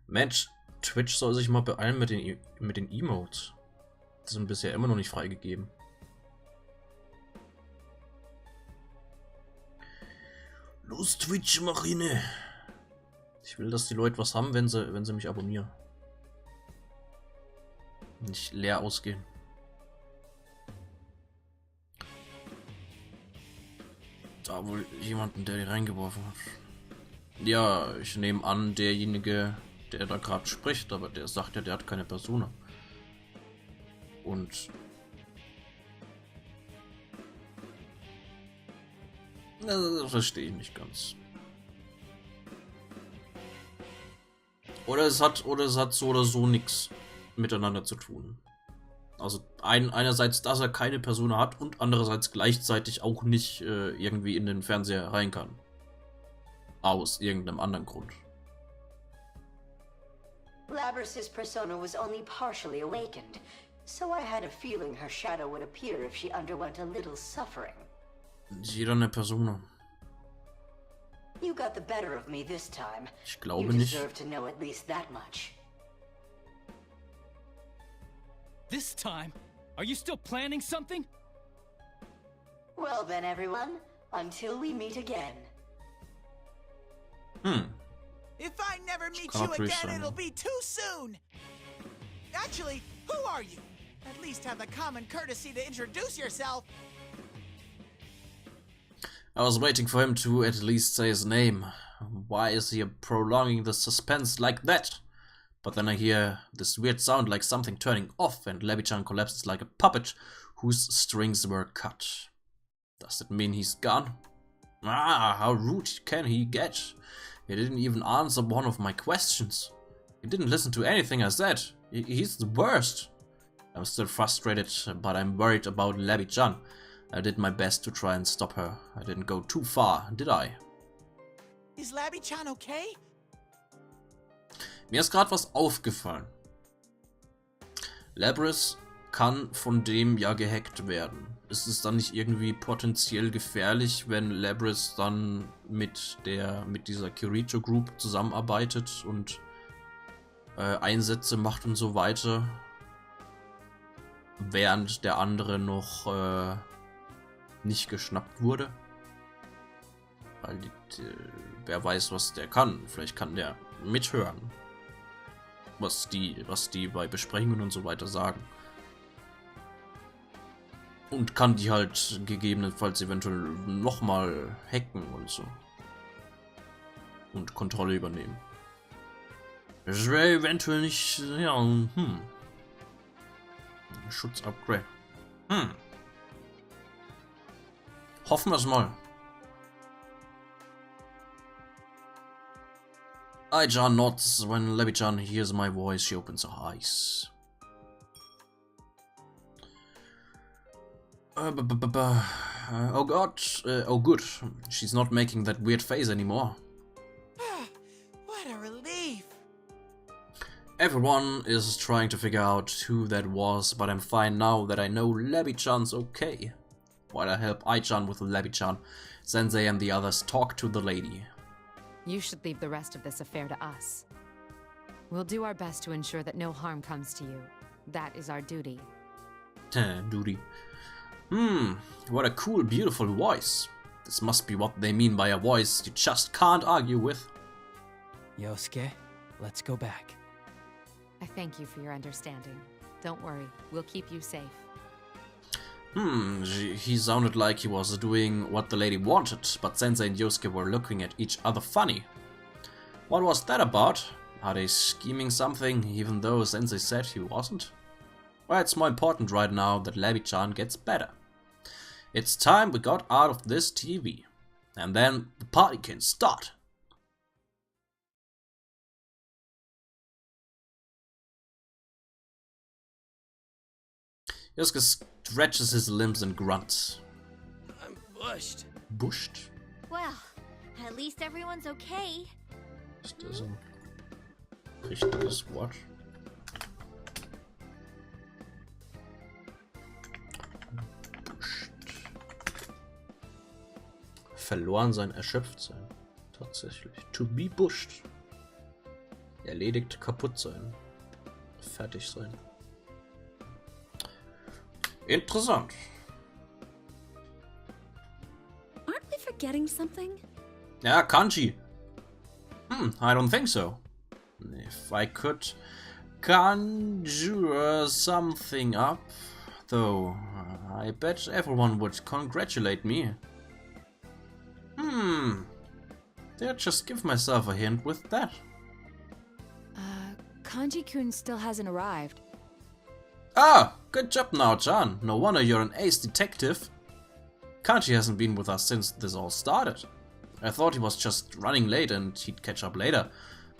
Mensch, Twitch soll sich mal beeilen mit den Emotes. Die sind bisher immer noch nicht freigegeben. Los, Twitch, Marine! Ich will, dass die Leute was haben, wenn sie mich abonnieren. Nicht leer ausgehen. Da wohl jemanden, der die reingeworfen hat. Ja, ich nehme an, derjenige, der da gerade spricht, aber der sagt ja, der hat keine Persona. Und das verstehe ich nicht ganz. Oder es hat so oder so nichts miteinander zu tun. Also einerseits, dass er keine Persona hat und andererseits gleichzeitig auch nicht irgendwie in den Fernseher rein kann. Aus irgendeinem anderen Grund. Labrys's persona was only partially awakened, so I had a feeling her shadow would appear if she underwent a little suffering. Jeder eine Persona. You got the better of me this time. Ich glaube you nicht. deserve to know at least that much. This time? Are you still planning something? Well then, everyone, until we meet again. If I never meet you again, it'll be too soon. Actually, who are you? At least have the common courtesy to introduce yourself. I was waiting for him to at least say his name. Why is he prolonging the suspense like that? But then I hear this weird sound like something turning off and Labby-chan collapses like a puppet whose strings were cut. Does it mean he's gone? Ah, how rude can he get? He didn't even answer one of my questions. He didn't listen to anything I said. He's the worst. I'm still frustrated, but I'm worried about Labby-chan. I did my best to try and stop her. I didn't go too far, did I? Is Labby-chan okay? Mir ist gerade was aufgefallen. Labrys kann von dem ja gehackt werden. Ist es dann nicht irgendwie potenziell gefährlich, wenn Labrys dann mit dieser Kirito Group zusammenarbeitet und Einsätze macht und so weiter, während der andere noch nicht geschnappt wurde? Weil wer weiß, was der kann. Vielleicht kann der mithören, was die bei Besprechungen und so weiter sagen. Und kann die halt gegebenenfalls eventuell nochmal hacken und so. Und Kontrolle übernehmen. Das wäre eventuell nicht, ja, Schutzupgrade. Hoffen wir es mal. Ai-chan nods when Lebi-chan hears my voice. She opens her eyes. Oh god, oh good. She's not making that weird face anymore. What a relief. Everyone is trying to figure out who that was, but I'm fine now that I know Lebi-chan's okay. While I help Ai-chan with Lebi-chan, Sensei and the others talk to the lady. You should leave the rest of this affair to us. We'll do our best to ensure that no harm comes to you. That is our duty. Duty. What a cool, beautiful voice. This must be what they mean by a voice you just can't argue with. Yosuke, let's go back. I thank you for your understanding. Don't worry, we'll keep you safe. He sounded like he was doing what the lady wanted, but Sensei and Yosuke were looking at each other funny. What was that about? Are they scheming something, even though Sensei said he wasn't? Well, it's more important right now that Lebi-chan gets better. It's time we got out of this TV. And then the party can start. Yosuke stretches his limbs and grunts. I'm bushed. Bushed? Well, at least everyone's okay. Ist das ein richtiges Wort? Verloren sein, erschöpft sein. Tatsächlich. To be bushed. Erledigt, kaputt sein. Fertig sein. Interessant. Aren't we forgetting something? Ja, Kanji. I don't think so. If I could conjure something up, though, I bet everyone would congratulate me. Did I just give myself a hint with that? Kanji-kun still hasn't arrived. Ah, good job now, Chan. No wonder you're an ace detective. Kanji hasn't been with us since this all started. I thought he was just running late and he'd catch up later.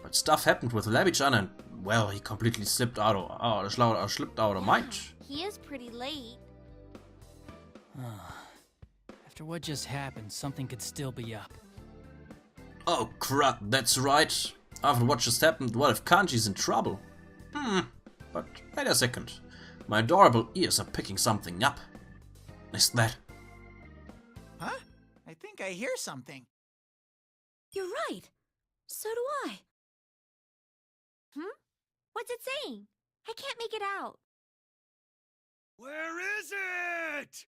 But stuff happened with Lebi-chan and, well, he completely slipped out of mind. He is pretty late. After what just happened, something could still be up. Oh crap, that's right. After what just happened, what if Kanji's in trouble? But wait a second. My adorable ears are picking something up. Is that? Huh? I think I hear something. You're right. So do I. What's it saying? I can't make it out. Where is it?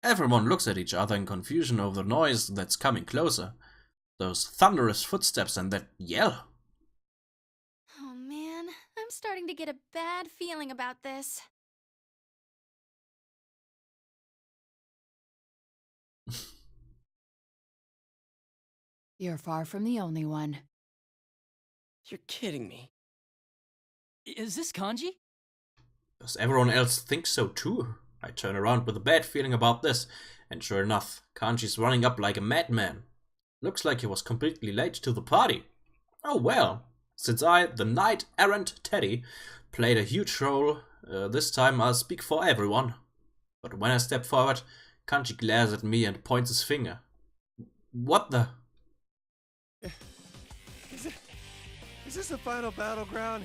Everyone looks at each other in confusion over the noise that's coming closer. Those thunderous footsteps and that yell. Oh man, I'm starting to get a bad feeling about this. You're far from the only one. You're kidding me. Is this Kanji? Does everyone else think so too? I turn around with a bad feeling about this, and sure enough, Kanji's running up like a madman. Looks like he was completely late to the party. Oh well, since I, the knight-errant Teddy, played a huge role, this time I'll speak for everyone. But when I step forward, Kanji glares at me and points his finger. What the? Is this a final battleground?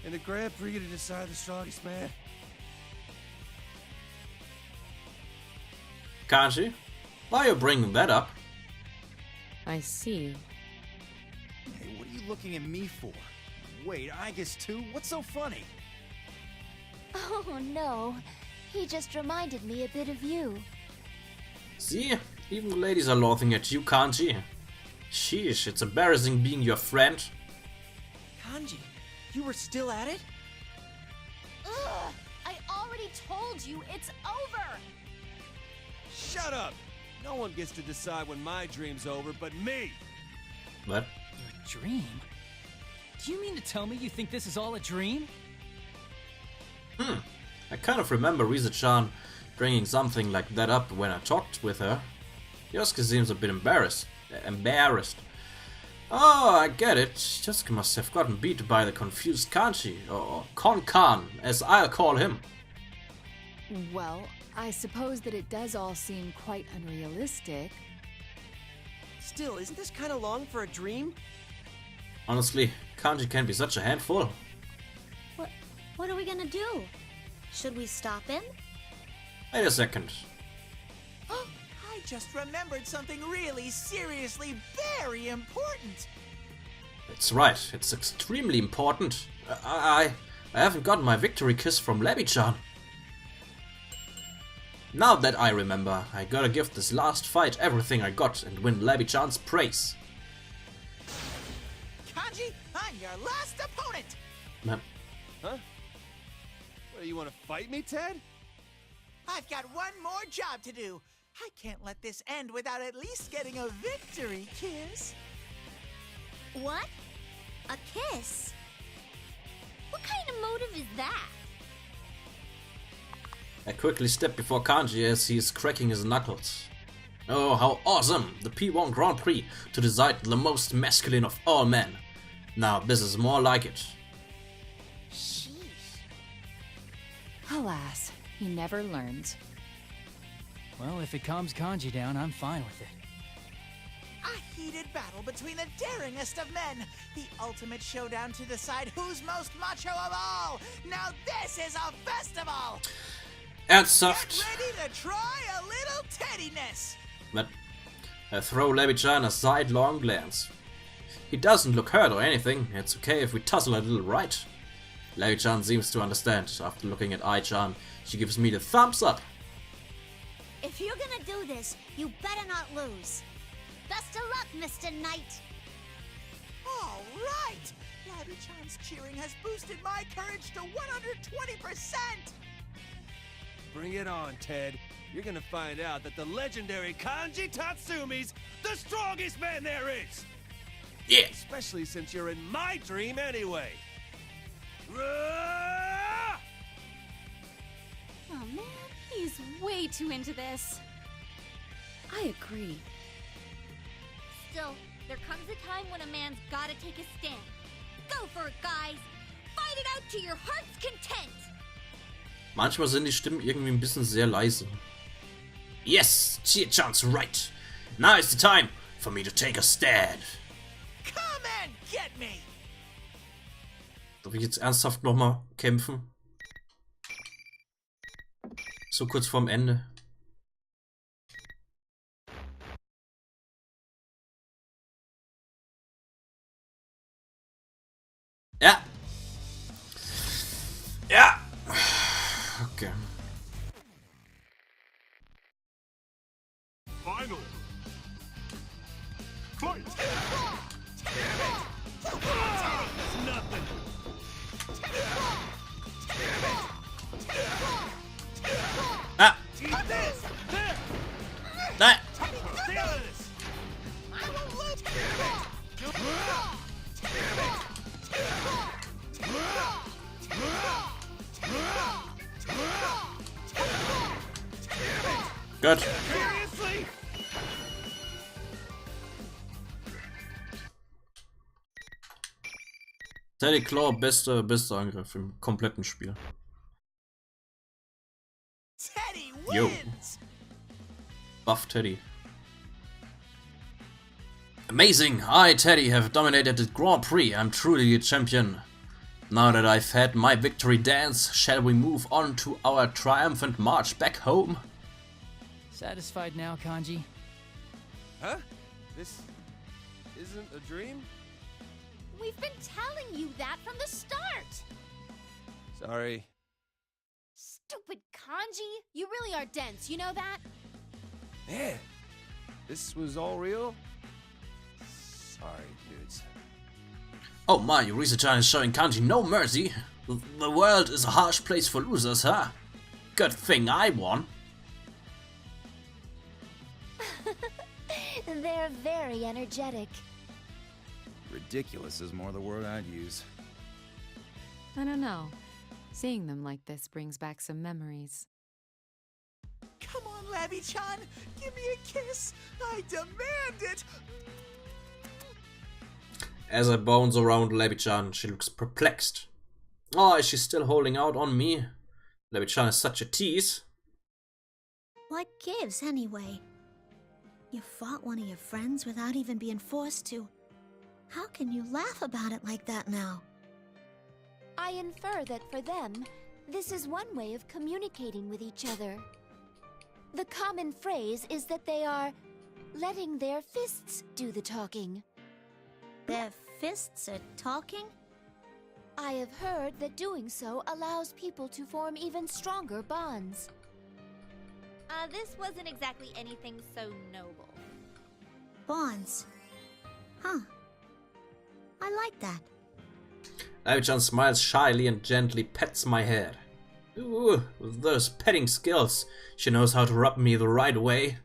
And the Grand Prix to decide the strongest man? Kanji, why are you bringing that up? I see. Hey, what are you looking at me for? Wait, I guess too? What's so funny? Oh no, he just reminded me a bit of you. See? Even the ladies are laughing at you, Kanji. Sheesh, it's embarrassing being your friend. Kanji, you were still at it? Ugh! I already told you it's over! Shut up! No one gets to decide when my dream's over but me! What? Your dream? Do you mean to tell me you think this is all a dream? I kind of remember Riza-chan bringing something like that up when I talked with her. Yosuke seems a bit embarrassed. Oh, I get it. Yosuke must have gotten beat by the confused Kanji, or Kon-kan, as I'll call him. Well, I suppose that it does all seem quite unrealistic. Still, isn't this kind of long for a dream? Honestly, Kanji can be such a handful. What are we gonna do? Should we stop him? Wait a second. I just remembered something really seriously very important. It's right, it's extremely important. I haven't gotten my victory kiss from Labby-chan. Now that I remember, I gotta give this last fight everything I got and win Labby-chan's praise. Kanji, I'm your last opponent. Huh? What, you want to fight me, Ted? I've got one more job to do. I can't let this end without at least getting a victory kiss. What? A kiss? What kind of motive is that? I quickly step before Kanji as he is cracking his knuckles. Oh, how awesome! The P1 Grand Prix to decide the most masculine of all men. Now this is more like it. Alas, he never learns. Well, if it calms Kanji down, I'm fine with it. A heated battle between the daringest of men. The ultimate showdown to decide who's most macho of all. Now this is a festival. Ernsthaft? Get ready to try a little teddiness. But I throw Labby-chan a sidelong glance. He doesn't look hurt or anything. It's okay if we tussle a little, right? Labby-chan seems to understand. After looking at Ai-chan, she gives me the thumbs up. If you're gonna do this, you better not lose. Best of luck, Mr. Knight. All right. Labby-chan's cheering has boosted my courage to 120%. Bring it on, Ted. You're gonna find out that the legendary Kanji Tatsumi's the strongest man there is! Yeah! Especially since you're in my dream anyway. Oh man, he's way too into this. I agree. Still, there comes a time when a man's gotta take a stand. Go for it, guys! Fight it out to your heart's content! Manchmal sind die Stimmen irgendwie ein bisschen sehr leise. Yes, Chie-chan's right. Now is the time for me to take a stand. Come and get me! Darf ich jetzt ernsthaft nochmal kämpfen? So kurz vorm Ende. Ja. Ja. Okay. Final. Fight. It's nothing. Ah. Eat this. There. That. Stay out of this. I won't lose. Gut. Seriously? Teddy Claw, bester Angriff im kompletten Spiel. Teddy Yo. wins. Buff Teddy. Amazing! I, Teddy, have dominated the Grand Prix. I'm truly a champion. Now that I've had my victory dance, shall we move on to our triumphant march back home? Satisfied now, Kanji? Huh? This isn't a dream? We've been telling you that from the start! Sorry. Stupid Kanji! You really are dense, you know that? Man, this was all real? Sorry, dudes. Oh my, Eureka-chan is showing Kanji no mercy. The world is a harsh place for losers, huh? Good thing I won. They're very energetic. Ridiculous is more the word I'd use. I don't know. Seeing them like this brings back some memories. Come on, Labby-chan, give me a kiss. I demand it. As I bounce around Labby-chan, she looks perplexed. Oh, is she still holding out on me? Labby-chan is such a tease. What gives, anyway? You fought one of your friends without even being forced to. How can you laugh about it like that now? I infer that for them, this is one way of communicating with each other. The common phrase is that they are letting their fists do the talking. Their fists are talking? I have heard that doing so allows people to form even stronger bonds. This wasn't exactly anything so noble. Bonds. Huh. I like that. Labby-chan smiles shyly and gently pets my head. Ooh, with those petting skills, she knows how to rub me the right way.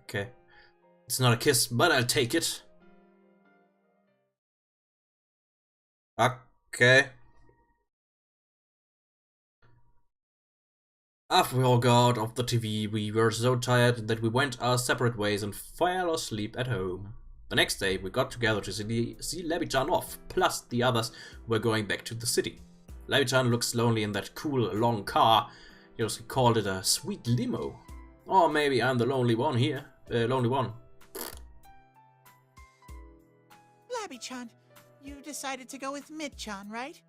Okay. It's not a kiss, but I'll take it. Okay. After we all got out of the TV, we were so tired that we went our separate ways and fell asleep at home. The next day, we got together to see Labby-chan off, plus the others were going back to the city. Labby-chan looks lonely in that cool, long car. He also called it a sweet limo. Or maybe I'm the lonely one here. Lonely one. Labby-chan, you decided to go with Mid-chan, right?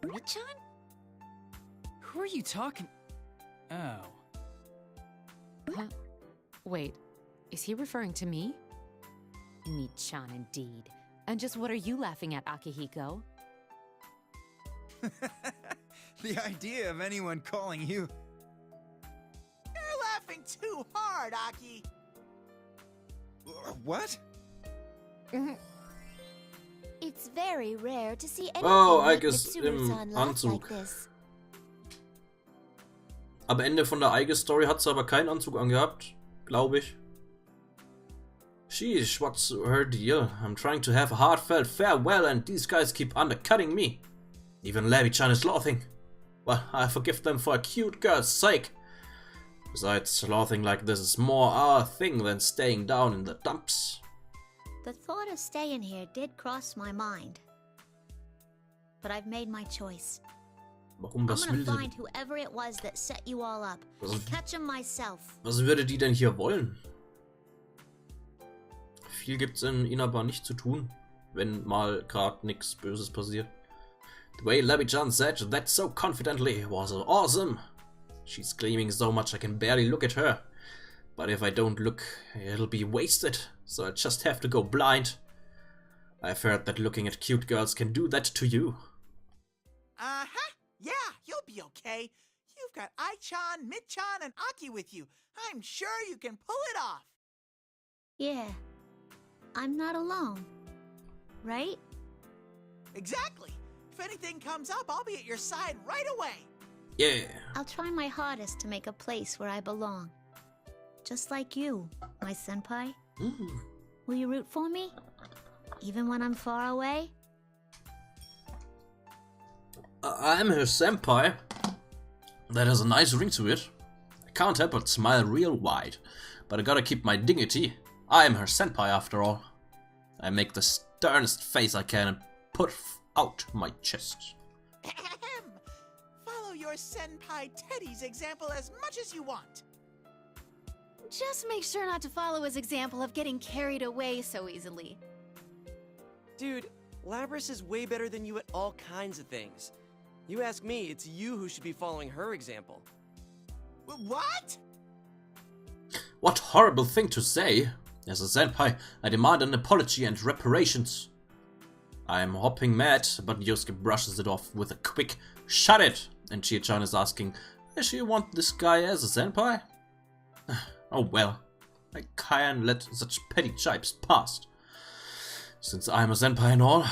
Mid-chan? Who are you talking? Oh. Huh? Wait, is he referring to me? Mid-chan indeed. And just what are you laughing at, Akihiko? The idea of anyone calling you... You're laughing too hard, Aki. What? It's very rare to see anything Oh, like Eiges im Mitsuru-san laugh Anzug. like this. Am Ende von der Eiges-Story hat sie aber keinen Anzug angehabt, glaube ich. Sheesh, what's her deal? I'm trying to have a heartfelt farewell and these guys keep undercutting me. Even Labby-chan is laughing. Well, I forgive them for a cute girl's sake. Besides, laughing like this is more our thing than staying down in the dumps. The thought of staying here did cross my mind. But I've made my choice. Warum, was I'm will gonna sie? find whoever it was that set you all up and catch him myself. Was würde die denn hier wollen? Viel gibt's in Inaba nicht zu tun, wenn mal grad nichts Böses passiert. The way Labby-chan said that so confidently was awesome. She's screaming so much I can barely look at her. But if I don't look, it'll be wasted, so I just have to go blind. I've heard that looking at cute girls can do that to you. Uh-huh. Yeah, you'll be okay. You've got Ai-chan, Mid-chan, and Aki with you. I'm sure you can pull it off. Yeah. I'm not alone. Right? Exactly. If anything comes up, I'll be at your side right away. Yeah. I'll try my hardest to make a place where I belong. Just like you, my senpai. Will you root for me? Even when I'm far away? I'm her senpai. That has a nice ring to it. I can't help but smile real wide, but I gotta keep my dignity. I am her senpai after all. I make the sternest face I can and put out my chest. Follow your senpai Teddy's example as much as you want. Just make sure not to follow his example of getting carried away so easily. Dude, Labris is way better than you at all kinds of things. You ask me, it's you who should be following her example. What? What horrible thing to say! As a senpai, I demand an apology and reparations. I am hopping mad, but Yosuke brushes it off with a quick "Shut it!" And Chie-chan is asking, does she want this guy as a senpai? Oh well, I can't let such petty jibes pass. Since I'm a senpai and all.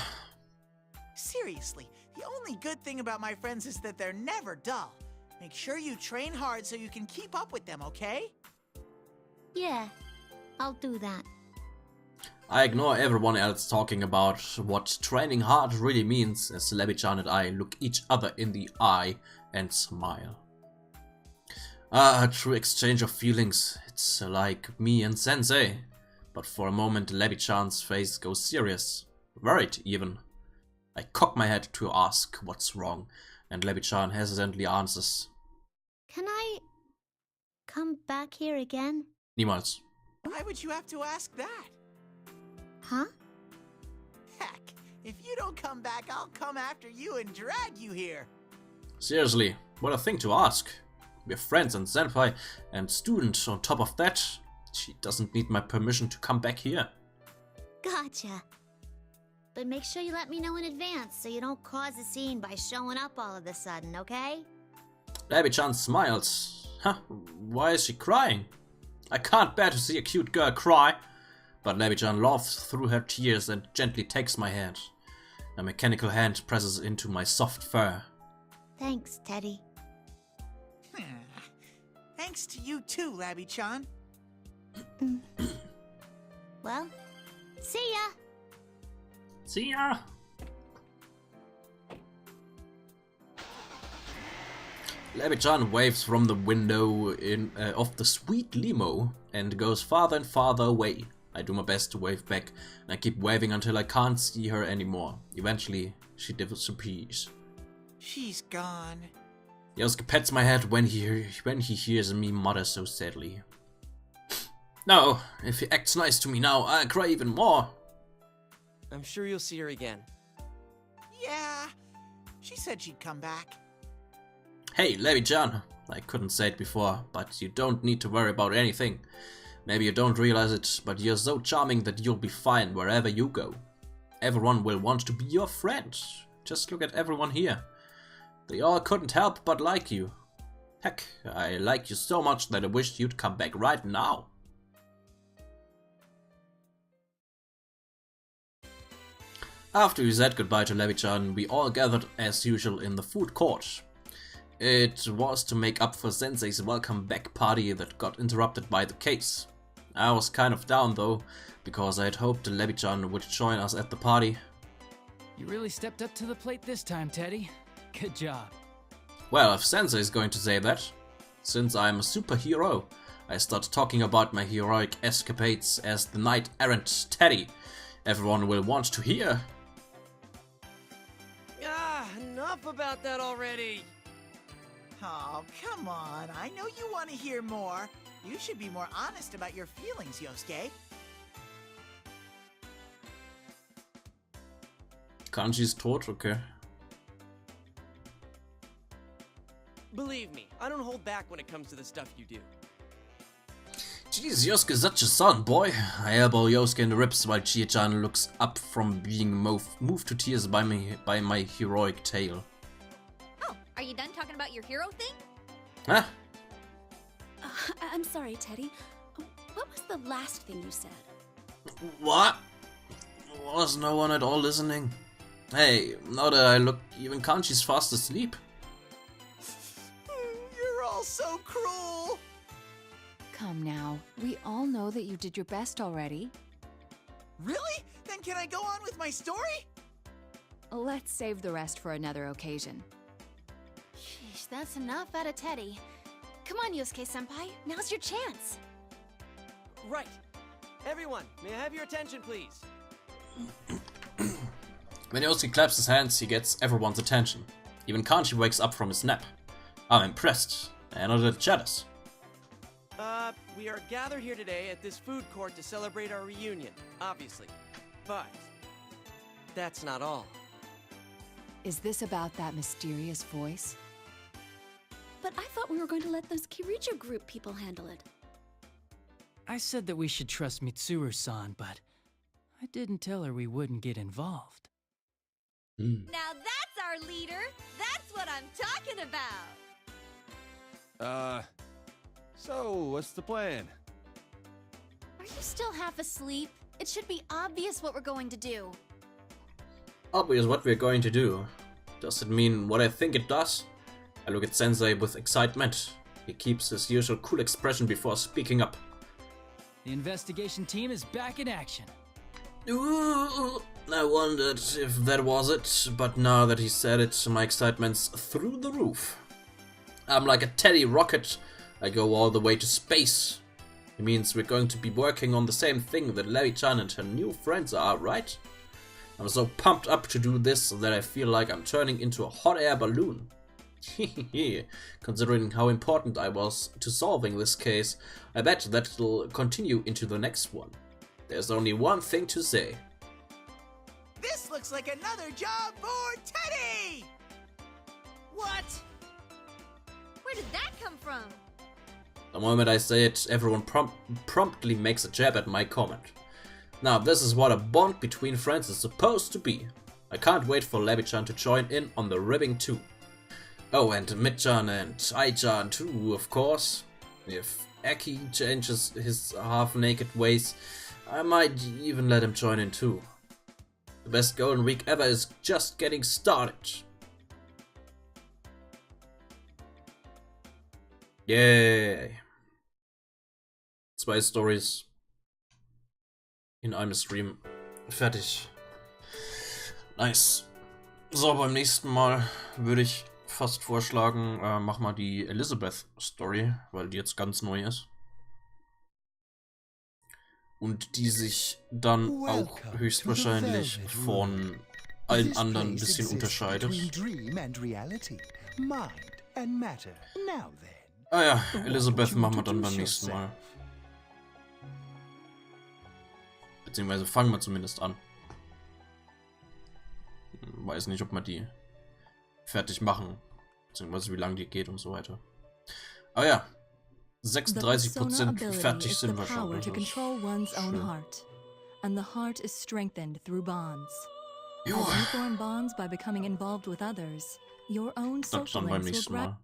Seriously, the only good thing about my friends is that they're never dull. Make sure you train hard so you can keep up with them, okay? Yeah, I'll do that. I ignore everyone else talking about what training hard really means as Lebi-chan and I look each other in the eye and smile. Ah, a true exchange of feelings. It's like me and Sensei. But for a moment Lebi-chan's face goes serious. Worried even. I cock my head to ask what's wrong, and Lebi-chan hesitantly answers. Can I come back here again? Niemals. Why would you have to ask that? Huh? Heck, if you don't come back, I'll come after you and drag you here. Seriously, what a thing to ask. We're friends and senpai and student on top of that. She doesn't need my permission to come back here. Gotcha. But make sure you let me know in advance so you don't cause a scene by showing up all of a sudden, okay? Lebi-chan smiles. Huh, why is she crying? I can't bear to see a cute girl cry. But Lebi-chan laughs through her tears and gently takes my hand. A mechanical hand presses into my soft fur. Thanks, Teddy. Thanks to you too, Labby-chan. Well, see ya! See ya! Lebi-chan waves from the window of the sweet limo and goes farther and farther away. I do my best to wave back, and I keep waving until I can't see her anymore. Eventually, she disappears. She's gone. Yosuke pats my head when he hears me mutter so sadly. No, if he acts nice to me now, I'll cry even more. I'm sure you'll see her again. Yeah, she said she'd come back. Hey, Lebi-chan, I couldn't say it before, but you don't need to worry about anything. Maybe you don't realize it, but you're so charming that you'll be fine wherever you go. Everyone will want to be your friend. Just look at everyone here. They all couldn't help but like you. Heck, I like you so much that I wish you'd come back right now. After we said goodbye to Lebi-chan, we all gathered as usual in the food court. It was to make up for Sensei's welcome back party that got interrupted by the case. I was kind of down though, because I had hoped Lebi-chan would join us at the party. You really stepped up to the plate this time, Teddy. Good job. Well, if Sensei is going to say that. Since I'm a superhero, I start talking about my heroic escapades as the knight-errant Teddy. Everyone will want to hear. Ah, enough about that already. Oh, come on. I know you want to hear more. You should be more honest about your feelings, Yosuke. Kanji's tot, okay. Believe me, I don't hold back when it comes to the stuff you do. Jeez, Yosuke's such a son, boy. I elbow Yosuke in the ribs while Chie-chan looks up from being moved to tears by my heroic tale. Oh, are you done talking about your hero thing? Huh? I'm sorry, Teddy. What was the last thing you said? What? Was no one at all listening? Hey, now that I look, even Kanji's fast asleep. You're all so cruel. Come now, we all know that you did your best already. Really? Then can I go on with my story? Let's save the rest for another occasion. Sheesh, that's enough out of Teddy. Come on, Yosuke-senpai. Now's your chance. Right. Everyone, may I have your attention, please? When Yosuke claps his hands, he gets everyone's attention. Even Kanji wakes up from his nap. I'm impressed. And a little jealous. We are gathered here today at this food court to celebrate our reunion, obviously. But that's not all. Is this about that mysterious voice? But I thought we were going to let those Kiriju group people handle it. I said that we should trust Mitsuru-san, but I didn't tell her we wouldn't get involved. Now that's our leader! That's what I'm talking about! So what's the plan? Are you still half asleep? It should be obvious what we're going to do. Obvious what we're going to do. Does it mean what I think it does? I look at Sensei with excitement. He keeps his usual cool expression before speaking up. The investigation team is back in action. Ooh, I wondered if that was it, but now that he said it, my excitement's through the roof. I'm like a teddy rocket. I go all the way to space. It means we're going to be working on the same thing that Larry-chan and her new friends are, right? I'm so pumped up to do this that I feel like I'm turning into a hot air balloon. Considering how important I was to solving this case, I bet that it'll continue into the next one. There's only one thing to say. This looks like another job for Teddy! What? Where did that come from? The moment I say it, everyone promptly makes a jab at my comment. Now, this is what a bond between friends is supposed to be. I can't wait for Labby-chan to join in on the ribbing too. Oh, and Mid-chan and Ai-chan too, of course. If Aki changes his half-naked ways, I might even let him join in too. The best Golden Week ever is just getting started. Yay! 2 Stories in einem Stream. Fertig. Nice. So, beim nächsten Mal würde ich fast vorschlagen, mach mal die Elizabeth-Story, weil die jetzt ganz neu ist. Und die sich dann auch höchstwahrscheinlich von allen anderen ein bisschen unterscheidet. Ah ja, Elizabeth machen wir dann beim nächsten Mal. Beziehungsweise fangen wir zumindest an. Weiß nicht, ob wir die fertig machen. Beziehungsweise wie lange die geht und so weiter. Aber ja, 36% fertig sind wir schon. To control one's own heart. And the heart is strengthened through bonds. As you form bonds by becoming involved with others, your own social links will